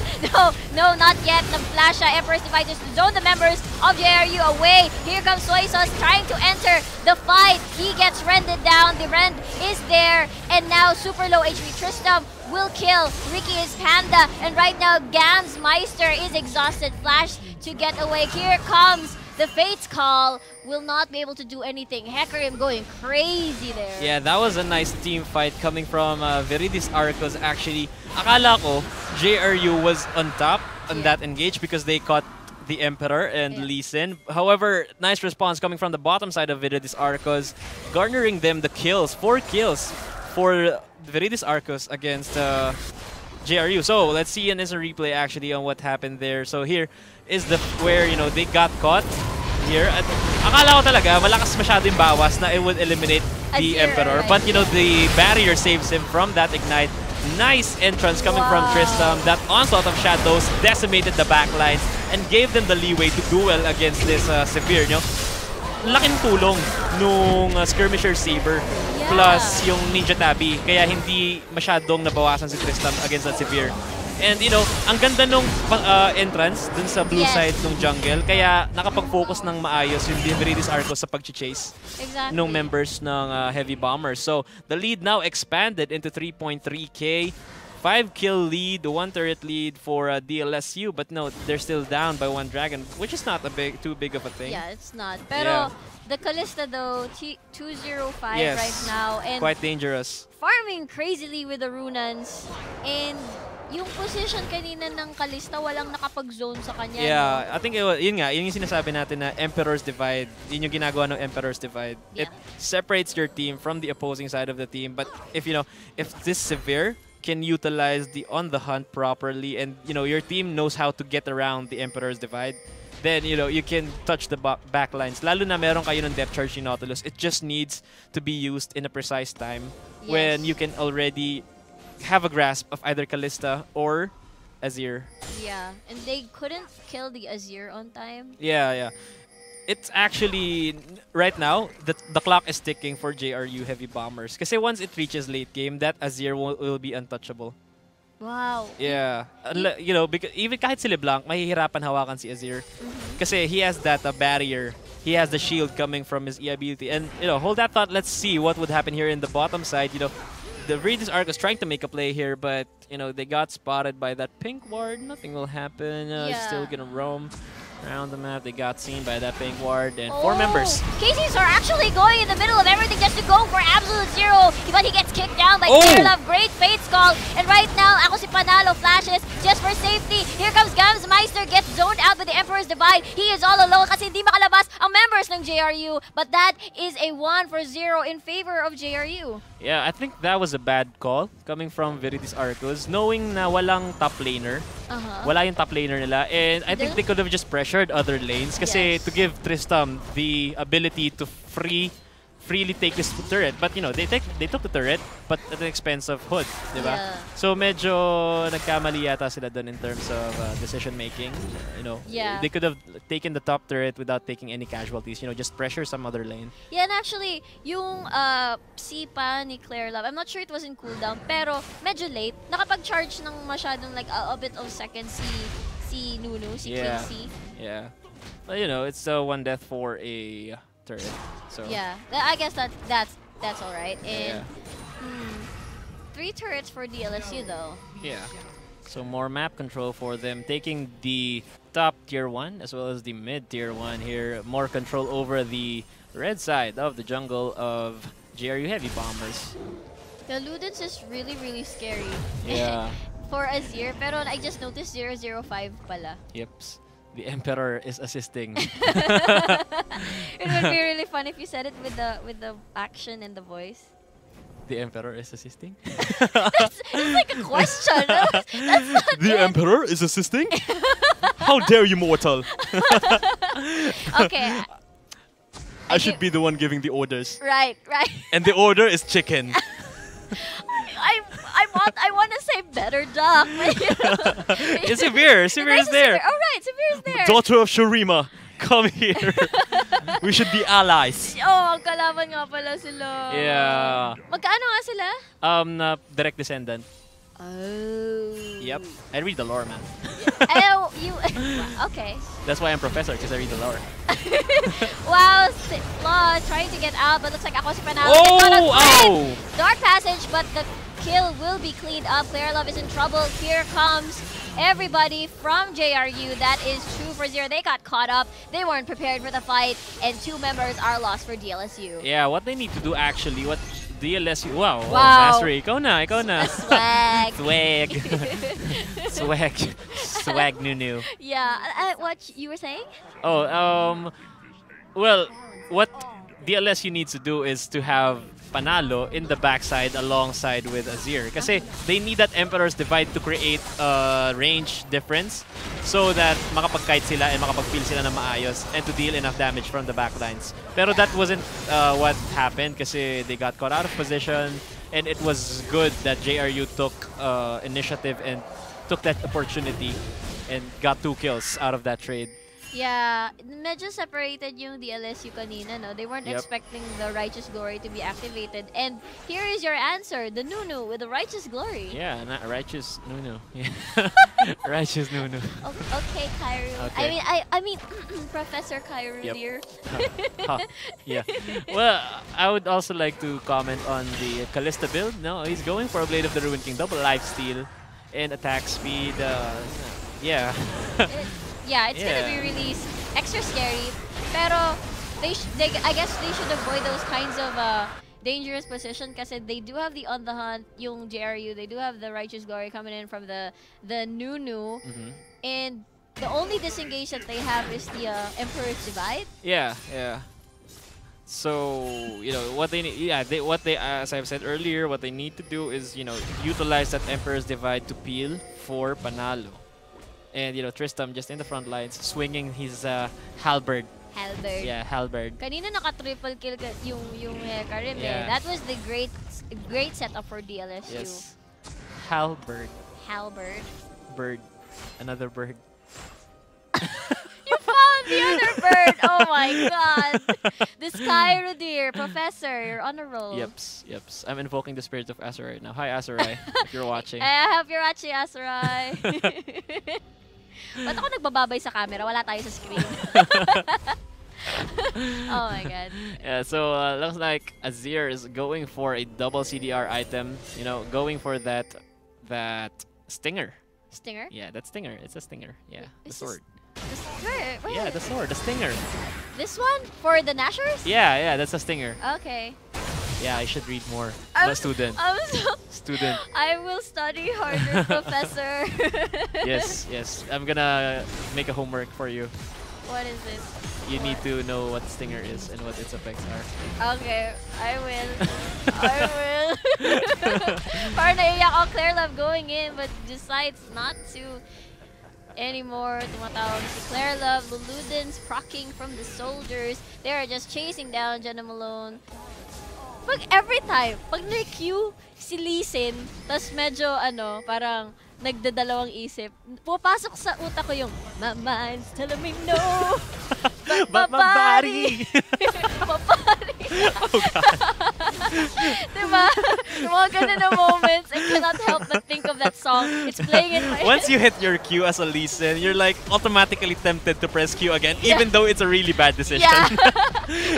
No, not yet. The flash Emperor's devices to zone the members of JRU away. Here comes Soysos trying to enter the fight. He gets rended down. The rend is there. And now super low HP. Tristram will kill. Ricky is Panda. And right now Gansmeister is exhausted. Flash to get away. Here comes the Fate's Call. Will not be able to do anything. Hecarim going crazy there. Yeah, that was a nice team fight coming from Viridis Arcos. Actually, akala ko JRU was on top on that engage because they caught the Emperor and Lee Sin. However, nice response coming from the bottom side of Viridis Arcos, garnering them the kills. 4 kills for Viridis Arcos against JRU. So let's see an instant replay actually on what happened there. So here is where you know they got caught here. At akala ko talaga malakas masyado yung bawas na it would eliminate the Emperor. But you know the barrier saves him from that ignite. Nice entrance coming from Tristram. That onslaught of shadows decimated the backlines and gave them the leeway to duel against this Severe. You know? Laking tulong nung Skirmisher Saber plus yung Ninja Tabi. Kaya hindi masyadong nabawasan si Tristram against that Severe. And you know, ang ganda nung entrance dun sa blue side ng jungle. Kaya nakapag-focus ng maayos yung Viridis Arcos sa pag-chase ng members ng Heavy Bombers. So the lead now expanded into 3.3K 5-kill lead, 1 turret lead for DLSU, but no, they're still down by 1 dragon, which is not too big of a thing. Yeah, it's not. Pero the Kalista though, 205 right now, and quite dangerous. Farming crazily with the Runans, and yung position kanina ng Kalista, walang nakapag-zone sa kanya. Yeah, I think yun yung sinasabi natin na Emperor's Divide. Yun yung ginagawa ng Emperor's Divide. Yeah. It separates your team from the opposing side of the team. But if this Severe can utilize the on the hunt properly, and your team knows how to get around the Emperor's Divide, then you can touch the backlines. Lalo na meron kayo ng depth charge ni Nautilus. It just needs to be used in a precise time when you can already have a grasp of either Kalista or Azir. Yeah, and they couldn't kill the Azir on time. Yeah. It's actually, right now, the clock is ticking for JRU Heavy Bombers. Kasi once it reaches late game, that Azir will be untouchable. Wow. Yeah. Because even kahit si LeBlanc, mahihirapan hawakan si Azir. Kasi he has that barrier. He has the shield coming from his E ability. And, hold that thought. Let's see what would happen here in the bottom side. The Viridis Arc is trying to make a play here, but, they got spotted by that pink ward. Nothing will happen. Still gonna roam around the map. They got seen by that pink ward, and 4 members. Casey's are actually going in the middle of everything just to go for absolute zero, but he gets kicked down by Love. Great Fate's Call, and right now, ako si Panalo flashes just for safety. Here comes Gamsmeister, gets zoned out with the Emperor's Divide. He is all alone kasi hindi makalabas ang members ng JRU, but that is a 1-for-0 in favor of JRU. Yeah, I think that was a bad call coming from Viridis Arcos, knowing na walang top laner. Wala yung top laner nila, and I think they could have just pressured other lanes kasi to give Tristam the ability to freely take this turret. But they took the turret, but at the expense of Hood, diba? Yeah. So medyo nagkamali yata sila dun in terms of decision making. They could have taken the top turret without taking any casualties. Just pressure some other lane. Yeah, and actually, yung Sipa ni Claire Love, I'm not sure it was in cooldown, pero medyo late. Nakapag-charge ng masyadong a bit of seconds si Nunu, si Quincy. Yeah. But it's 1 death for a turret. So yeah, I guess that's all right. And 3 turrets for DLSU though. Yeah. So more map control for them, taking the top tier 1 as well as the mid tier 1 here. More control over the red side of the jungle of JRU Heavy Bombers. The Ludens is really scary. Yeah. For Azir, pero I just noticed 005 pala. Yep. The Emperor is assisting. It would be really fun if you said it with the action and the voice. The Emperor is assisting? That's like a question. That's not the Emperor is assisting? How dare you, mortal? Okay. I should be the one giving the orders. Right. And the order is chicken. I want to say better duck. It's Severe is there. All right, Severe is there. Daughter of Shurima, come here. We should be allies. Oh, kalaban nga pala sila. Yeah. Magkano nga sila? Direct descendant. Oh. Yep. I read the lore, man. Okay. That's why I'm professor, because I read the lore. Wow, Law trying to get out, but looks like ako si Panalo. Oh! Dark Passage, but the kill will be cleaned up. Claire Love is in trouble. Here comes everybody from JRU. That is 2-for-0. They got caught up. They weren't prepared for the fight, and 2 members are lost for DLSU. Yeah, what they need to do actually, what DLSU, wow. Mastery, ikaw na. Swag. Swag Nunu. Yeah, what you were saying? Oh, well, what DLSU needs to do is to have Panalo in the backside alongside with Azir. Kasi they need that Emperor's Divide to create a range difference so that makapag-kite sila and makapag-feel sila na maayos and to deal enough damage from the backlines. Pero that wasn't what happened kasi they got caught out of position, and it was good that JRU took initiative and took that opportunity and got 2 kills out of that trade. Yeah, medyo separated yung DLSU kanina, no? They weren't Yep. expecting the Righteous Glory to be activated. And here is your answer, the Nunu with the Righteous Glory. Yeah, not righteous Nunu. Yeah. Righteous Nunu. Okay, Kairu. Okay. I mean, Professor Kairu, Yep. dear. Huh. Yeah. Well, I would also like to comment on the Callista build. No, he's going for a Blade of the Ruined King, double life steal and attack speed. Yeah. Yeah, it's gonna be really extra scary. Pero I guess they should avoid those kinds of dangerous position kasi they do have the on the hunt, yung JRU. They do have the Righteous Glory coming in from the Nunu, and the only disengage that they have is the Emperor's Divide. Yeah, yeah. So, you know, what they need, as I've said earlier, what they need to do is, you know, utilize that Emperor's Divide to peel for Panalo. And, you know, Tristram just in the front lines, swinging his halberd. Halberd. Yeah, halberd. Kanina naka-triple kill yung Karim Yeah. That was the great setup for DLSU. Yes. Halberd. Halberd. Bird. Another bird. You found the other bird! Oh my god! The Skyro dear, Professor, you're on a roll. Yeps, yeps. I'm invoking the spirit of Azurai right now. Hi, Azurai, if you're watching. I hope you're watching, Azurai. Ba't ako nagbababay sa camera? Wala tayo sa screen. Oh my god. Yeah, so looks like Azir is going for a double CDR item. You know, going for that stinger. Stinger? Yeah, that stinger. It's a stinger. Yeah, the Is sword. The where? Yeah, the sword, the stinger. This one? For the Nashers? Yeah, yeah, that's a stinger. Okay. Yeah, I should read more. I'm a student. I'm so Student. I will study harder, Professor. Yes, yes. I'm gonna make a homework for you. What is this? You need to know what stinger is and what its effects are. Okay, I will. I will. Parang naiyak ako, Claire Love going in, but decides not to anymore. Tumatawag si Claire Love. Luludens procking from the soldiers. They are just chasing down Jenna Malone. Every time, pag na-Q si Lee Sin, tas medyo parang nagdadalawang isip, pupasok sa utak ko yung, my mind's telling me no, but my body. My body. Oh God. Diba? Yung mga ganun na moments, I cannot help but think of that song. It's playing in my Once head. you hit your Q as a Lee Sin, you're like automatically tempted to press Q again, even though it's a really bad decision. Yeah.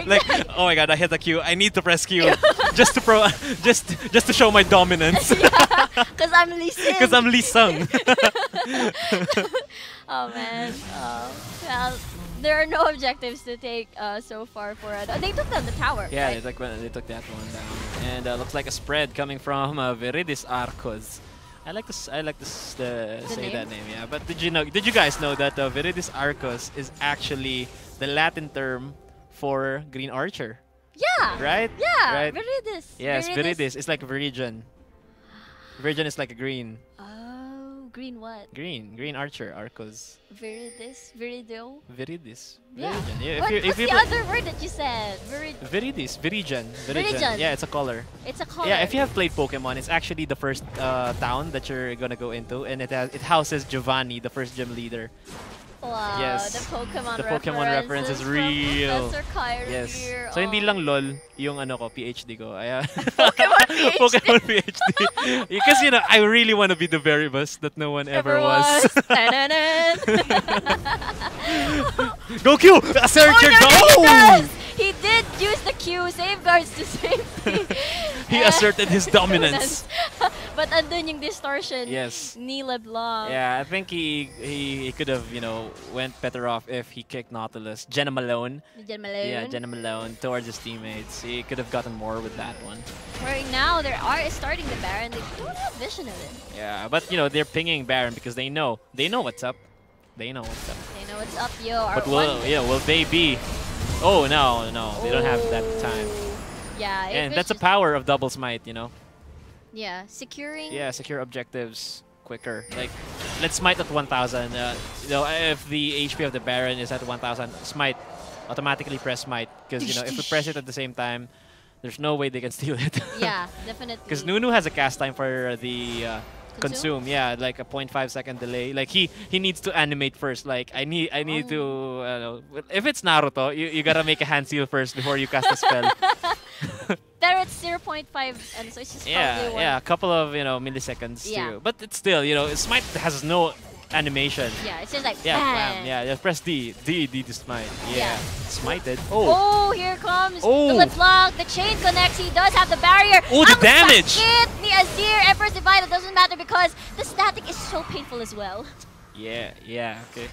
Like, oh my God, I hit a Q. I need to press Q just to show my dominance. Because I'm Lee Sin. Because I'm Lee Sung. Oh man. Well, there are no objectives to take so far for it. They took down the tower. Yeah, right? they took that one down, and looks like a spread coming from Viridis Arcos. I like to say name? that name. Yeah, but did you guys know that Viridis Arcos is actually the Latin term for green archer? Yeah. Right? Yeah. Right? Viridis. Yes, Viridis. It's like Viridian. Viridian is like a green. Oh, green what? Green archer, Arcos. Viridis? Viridio? Viridis. Yeah. Viridian. Yeah, What's the other word that you said? Viridis, Viridian. Viridian. Yeah, it's a color. It's a color. Yeah, if you have played Pokemon, it's actually the first town that you're gonna go into, and it houses Giovanni, the first gym leader. Wow, Yes. the Pokemon reference is from real. Professor Kyrie Yes. here. So hindi Oh. lang LOL yung PhD ko. Pokemon PhD. Pokemon PhD. Because I really want to be the very best that no one ever was. Ta-da-da. Go Q! Assert your no, goal! he does! He did use the Q safeguards to safety. He asserted his dominance. But andun yung distortion Yes. ni LeBlanc. Yeah, I think he could have, went better off if he kicked Nautilus. Jenna Malone. Jen Malone. Yeah, Jenna Malone towards his teammates. He could have gotten more with that one. Right now, they are starting the Baron. They don't have vision of it. Yeah, but they're pinging Baron because they know what's up. They know what's up. They know what's up, yo. But will they be? Oh no, they don't have that time. Yeah, And that's the power of double smite, Yeah, securing. Yeah, secure objectives quicker. Like, let's smite at 1,000. If the HP of the Baron is at 1,000, smite, automatically press smite. Because if we press it at the same time, there's no way they can steal it. Yeah, definitely. Because Nunu has a cast time for the consume. Yeah, like a 0.5-second delay. Like he needs to animate first. Like I need to. If it's Naruto, you gotta make a hand seal first before you cast a spell. There it's 0.5, and so it's just probably one. Yeah, a couple of milliseconds Yeah. too. But it's still Smite has no animation. Yeah, it's just like Yeah, bam. bam. Yeah, just press D to smite. Yeah, Yeah. smited. Oh, here comes Oh. the lip lock. The chain connects. He does have the barrier. Oh, the Ang damage! sakit ni Azir. Emperor's Divide. It doesn't matter because the static is so painful as well. Yeah, okay.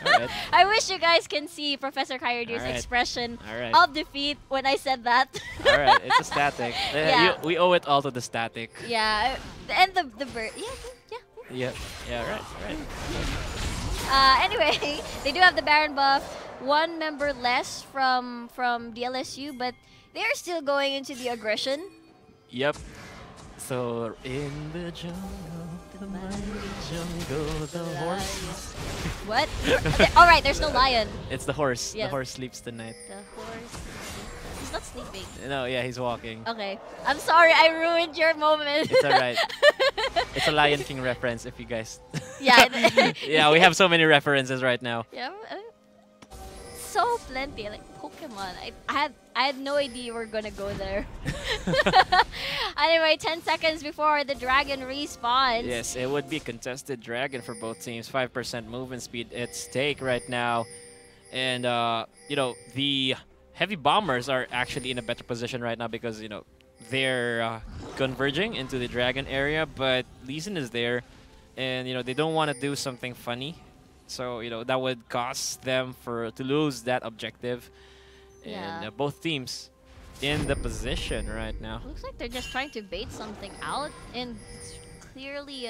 Alright. I wish you guys can see Professor Kyridir's Alright. expression Alright. of defeat when I said that. Alright, it's a static. Yeah. We owe it all to the static. Yeah, and the bird. Yeah. Right. Anyway, they do have the Baron buff. One member less from DLSU, but they are still going into the aggression. Yep. So in the jungle, the mighty jungle, the horse. What? All right, there's no lion. It's the horse. Yes. The horse sleeps tonight. The horse. He's not sleeping. No, yeah, he's walking. Okay, I'm sorry, I ruined your moment. It's alright. It's a Lion King reference if you guys. Yeah. Yeah, we have so many references right now. Yeah. So plenty, like Pokemon. I had no idea we're gonna go there. Anyway, 10 seconds before the dragon respawns. Yes, it would be a contested dragon for both teams. 5% movement speed at stake right now. And, the heavy bombers are actually in a better position right now because, they're converging into the dragon area. But Lee Sin is there. And, they don't want to do something funny. So, that would cause them to lose that objective. Yeah. And both teams in the position right now. Looks like they're just trying to bait something out, and it's clearly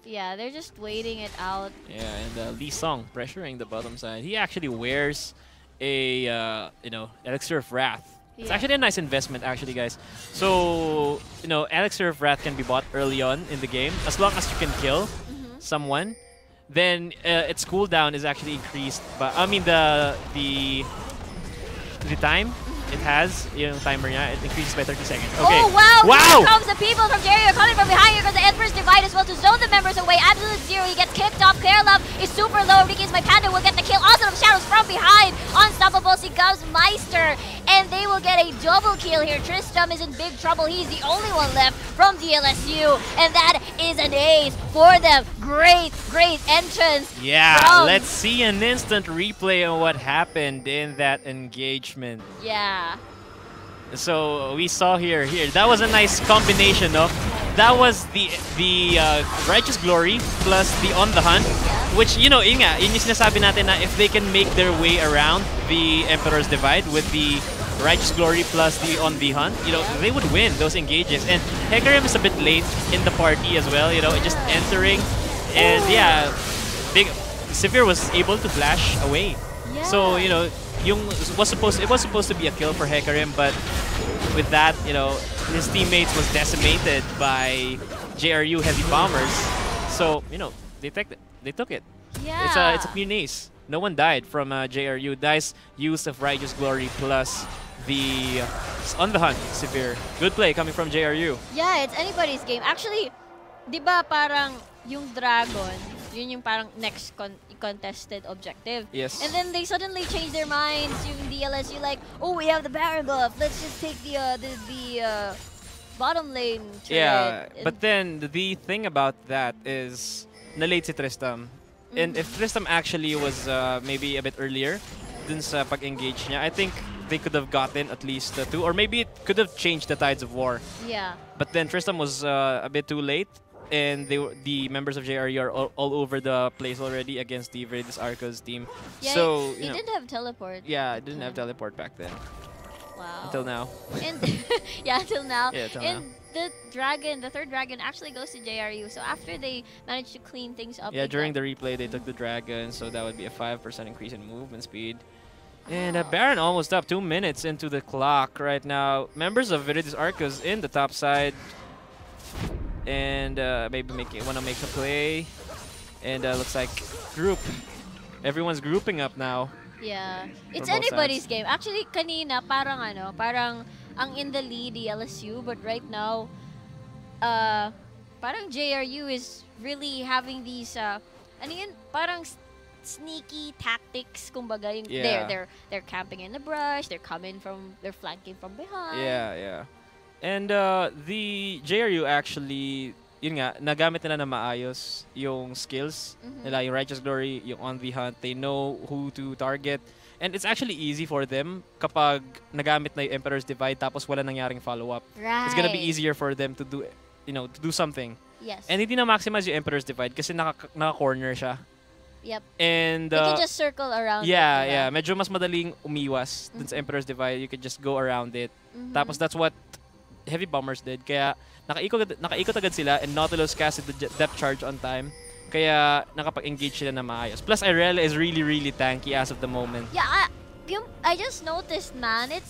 yeah, they're just waiting it out. Yeah, and Lee Song pressuring the bottom side. He actually wears a Elixir of Wrath. It's Yeah. actually a nice investment, actually, guys. So Elixir of Wrath can be bought early on in the game as long as you can kill someone. Then its cooldown is actually increased. But I mean the time it has, yung timer niya, it increases by 30 seconds. Okay. Oh wow! Wow! Here comes the people from JRU coming from behind. Here goes the Emperor's Divide as well to zone the members away. Absolute Zero, he gets kicked off. Clear Love is super low. Ricky's my panda will get the kill. Awesome Shadows from behind. Unstoppable Sigav's Meister. And they will get a double kill here. Tristram is in big trouble. He's the only one left from DLSU. And that is an ace for them. Great entrance. Yeah, from- let's see an instant replay on what happened in that engagement. Yeah. So we saw here. That was a nice combination, no? That was the Righteous Glory plus the On the Hunt, which, yun nga, yun yung sinasabi natin na if they can make their way around the Emperor's Divide with the Righteous Glory plus the On the Hunt, they would win those engages. And Hecarim is a bit late in the party as well, just entering. And yeah, Severe was able to flash away. Yeah. So, it was supposed to be a kill for Hecarim, but with that, his teammates was decimated by JRU heavy bombers. So, they took it. Yeah. It's a clean ace. No one died from JRU. Nice use of Righteous Glory plus the On the Hunt Severe. Good play coming from JRU. Yeah, it's anybody's game. Actually, di ba parang yung Dragon, yun yung parang next contested objective. Yes. And then they suddenly change their minds. Yung DLSU like, oh, we have the Baron buff. Let's just take the bottom lane turret. Yeah, And but then the thing about that is na-late si Tristam. And if Tristam actually was maybe a bit earlier dun sa pag-engage niya, I think they could have gotten at least 2, or maybe it could have changed the tides of war. yeah. But then Tristam was a bit too late, and the members of JRU are all over the place already against the Viridis Arcos team. Yeah, So, he didn't have teleport. yeah, it didn't have teleport back then. Wow. Until now. And yeah, until now. Yeah, till and the third dragon actually goes to JRU. So after they managed to clean things up. Yeah, they during got- the replay, they took the dragon, so that would be a 5% increase in movement speed. And Baron almost up, 2 minutes into the clock right now. Members of Viridis Arcos in the top side. And maybe wanna make a play. And looks like everyone's grouping up now. Yeah. It's both anybody's sides. game. Actually, kanina, parang ang in the lead, the LSU, but right now, parang JRU is really having these ano yun, parang sneaky tactics, kumbaga, yung they're camping in the brush, they're flanking from behind. Yeah. And the JRU actually, yun nga, nagamit nila na maayos yung skills nila, yung Righteous Glory, yung On the Hunt. They know who to target. And it's actually easy for them kapag nagamit na yung Emperor's Divide tapos wala nangyaring follow-up. Right. It's gonna be easier for them to do, to do something. Yes. And hindi na maximize yung Emperor's Divide kasi naka-corner siya. Yep. And they can just circle around yeah. Medyo mas madaling umiwas dun sa Emperor's Divide. You can just go around it. Tapos that's what Heavy Bombers did. Kaya nakaikot agad sila and Nautilus casted the depth charge on time. Kaya nakapag-engage sila na maayos. Plus, Irelia is really, really tanky as of the moment. Yeah, I just noticed, man. It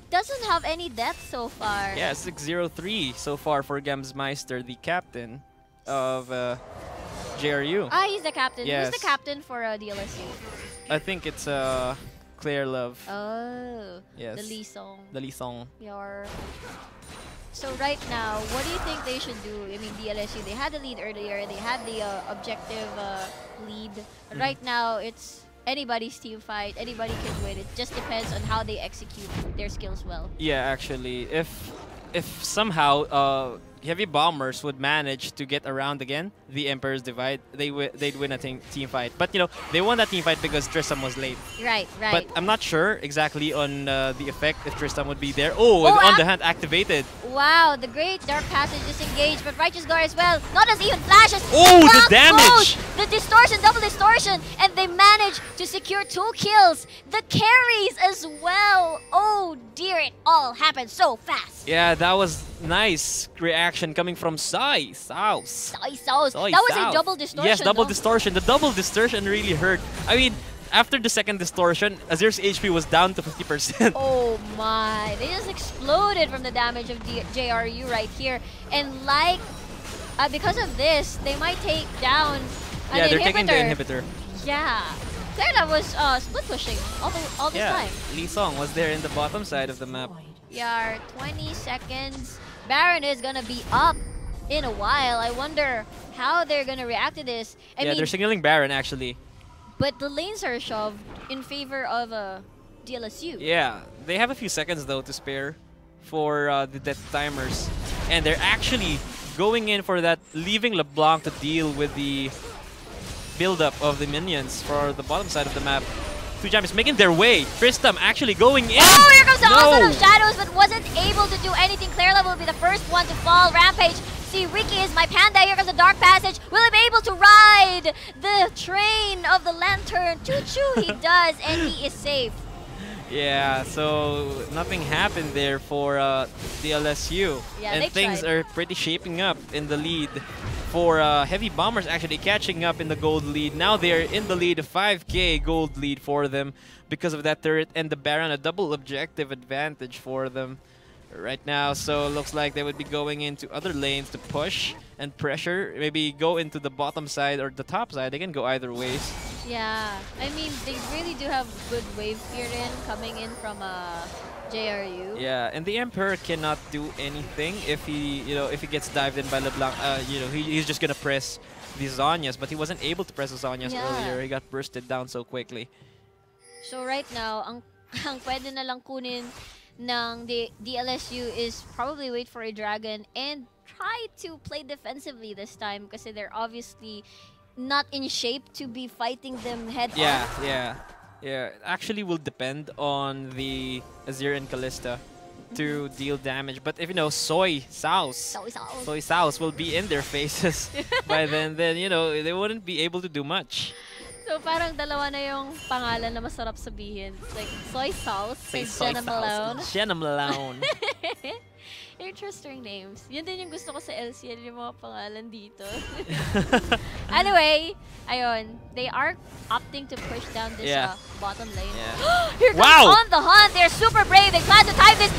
doesn't have any depth so far. Yeah, 6-0-3 so far for Gamsmeister, the captain of JRU. He's the captain. Yes. Who's the captain for DLSU? I think it's Claire Love. Oh. Yes. The Lee Song. The Lee Song. So right now, what do you think they should do? I mean, DLSU, they had the lead earlier. They had the objective lead. Right now, it's anybody's team fight. Anybody can win. It just depends on how they execute their skills well. Yeah, actually, if somehow Heavy Bombers would manage to get around again the Emperor's Divide, they'd win a team fight. But they won that team fight because Tristam was late. Right. But I'm not sure exactly on the effect if Tristam would be there. Oh, On the Hunt activated. Wow, the Great Dark Passage is engaged, but Righteous Guard as well. Not as even flashes. Oh, the damage! The distortion, double distortion, and they manage to secure 2 kills. The carries as well. Oh dear, it all happened so fast. Yeah, that was nice reaction coming from Sai Saus. That was a double distortion. Yes, double distortion. The double distortion really hurt. I mean, after the second distortion, Azir's HP was down to 50%. Oh my, they just exploded from the damage of JRU right here. And because of this, they might take down an they're inhibitor. taking the inhibitor. Yeah. Claire was split pushing all this time. Lee Song was there in the bottom side of the map. Yeah, 20 seconds. Baron is gonna be up in a while. I wonder how they're gonna react to this. I mean, they're signaling Baron actually. But the lanes are shoved in favor of DLSU. Yeah, they have a few seconds though to spare for the death timers. And they're actually going in for that, leaving LeBlanc to deal with the build-up of the minions for the bottom side of the map. Two Jam is making their way. Tristam actually going in. Oh, here comes the Onslaught of Shadows, but wasn't able to do anything. Claire Love will be the first one to fall. Rampage. See, Ricky is my panda. Here comes the Dark Passage. Will he be able to ride the train of the lantern? Choo-choo, he does, and he is safe. Yeah, so nothing happened there for DLSU. Yeah, and things are pretty shaping up in the lead for Heavy Bombers actually catching up in the gold lead. Now they're in the lead, a 5k gold lead for them because of that turret and the Baron, a double objective advantage for them right now. So it looks like they would be going into other lanes to push and pressure, maybe go into the bottom side or the top side. They can go either ways. Yeah, I mean, they really do have good wave fear coming in from JRU. Yeah, and the Emperor cannot do anything if he, if he gets dived in by LeBlanc. He's just gonna press the Zhonya's, but he wasn't able to press the Zhonya's earlier. He got bursted down so quickly. So right now, ang pwede na lang kunin ng DLSU is probably wait for a dragon and try to play defensively this time kasi they're obviously not in shape to be fighting them head on. Yeah. It actually will depend on the Azir and Kalista to deal damage. But if Soy Saus will be in their faces by then they wouldn't be able to do much. So parang dalawa na yung pangalan na masarap sabihin. It's like Soy Sauce and Jenna Malone. Jenna Malone. Interesting names. Yun din yung gusto ko sa LCL, yung mga pangalan dito. Anyway, ayun. They are opting to push down this bottom lane. Yeah. Here comes On the Hunt. They're super brave. They plan to time this.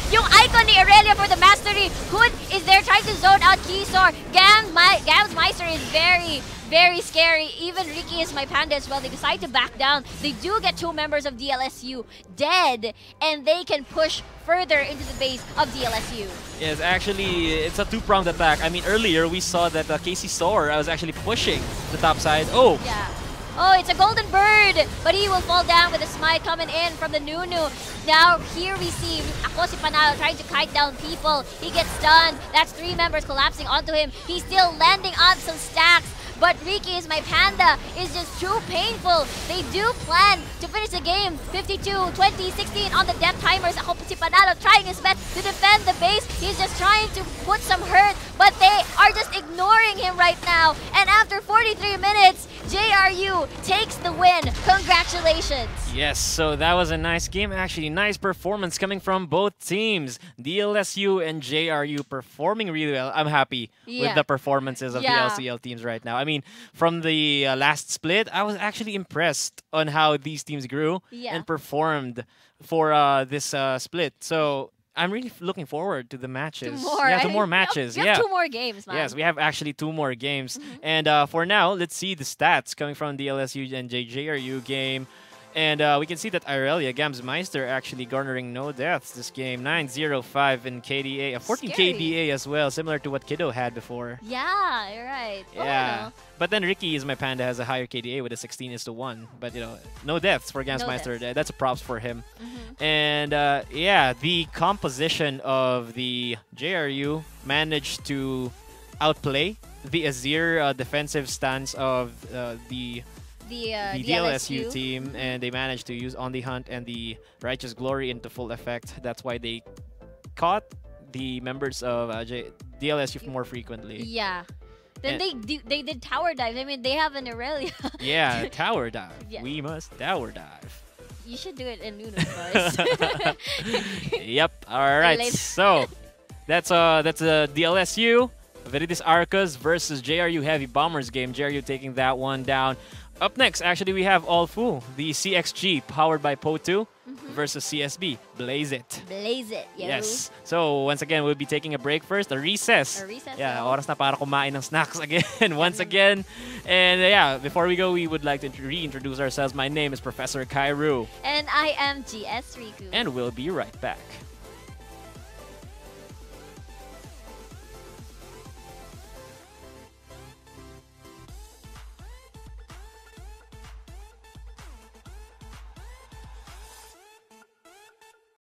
Yung icon ni Irelia for the mastery. Hood is there trying to zone out Keysor. Gamsmeister is very, very scary. Even Ricky is my panda as well. They decide to back down. They do get 2 members of DLSU dead, and they can push further into the base of DLSU. Yes, actually, it's a two-pronged attack. I mean, earlier we saw that Casey Soar was actually pushing the top side. Oh! Yeah. Oh, it's a golden bird, but he will fall down with a smite coming in from the Nunu. Now, here we see Ako si Panalo trying to kite down people. He gets stunned. That's 3 members collapsing onto him. He's still landing on some stacks. But Ricky is my panda is just too painful. They do plan to finish the game 52, 20, 16 on the death timers. Ako si Panalo trying his best to defend the base. He's just trying to put some hurt, but they are just ignoring him right now. And after 43 minutes, JRU takes the win. Congratulations. Yes, so that was a nice game. Actually, nice performance coming from both teams. DLSU and JRU performing really well. I'm happy with the performances of the LCL teams right now. I mean, from the last split, I was actually impressed on how these teams grew and performed for this split. So I'm really looking forward to the matches. To more matches. We have 2 more games, man. Yes, we have actually 2 more games. And for now, let's see the stats coming from the LSU and JRU game. And we can see that Irelia Gamsmeister actually garnering no deaths this game. 9-0-5 in KDA, 14 Scary. KDA as well, similar to what Kiddo had before. Yeah, you're right. Yeah. But then Ricky is my panda has a higher KDA with a 16:1. But, you know, no deaths for Gamsmeister. That's a props for him. And, yeah, the composition of the JRU managed to outplay the Azir defensive stance of the DLSU team, and they managed to use On the Hunt and the Righteous Glory into full effect. That's why they caught the members of DLSU more frequently. Yeah. Then they did tower dive. I mean, they have an Irelia. Yeah, tower dive. We must tower dive. You should do it in Nuno, boys. Yep. All right. So that's a DLSU Viridis Arcas versus JRU Heavy Bombers game. JRU taking that one down. Up next, actually, we have All Fu, the CXG powered by Po2 versus CSB. Blaze it. Blaze it, yo. Yes. So, once again, we'll be taking a break first. A recess. Yeah, oras na para kumain ng snacks again. Once again. And yeah, before we go, we would like to reintroduce ourselves. My name is Professor Kairu. And I am GS Riku. And we'll be right back.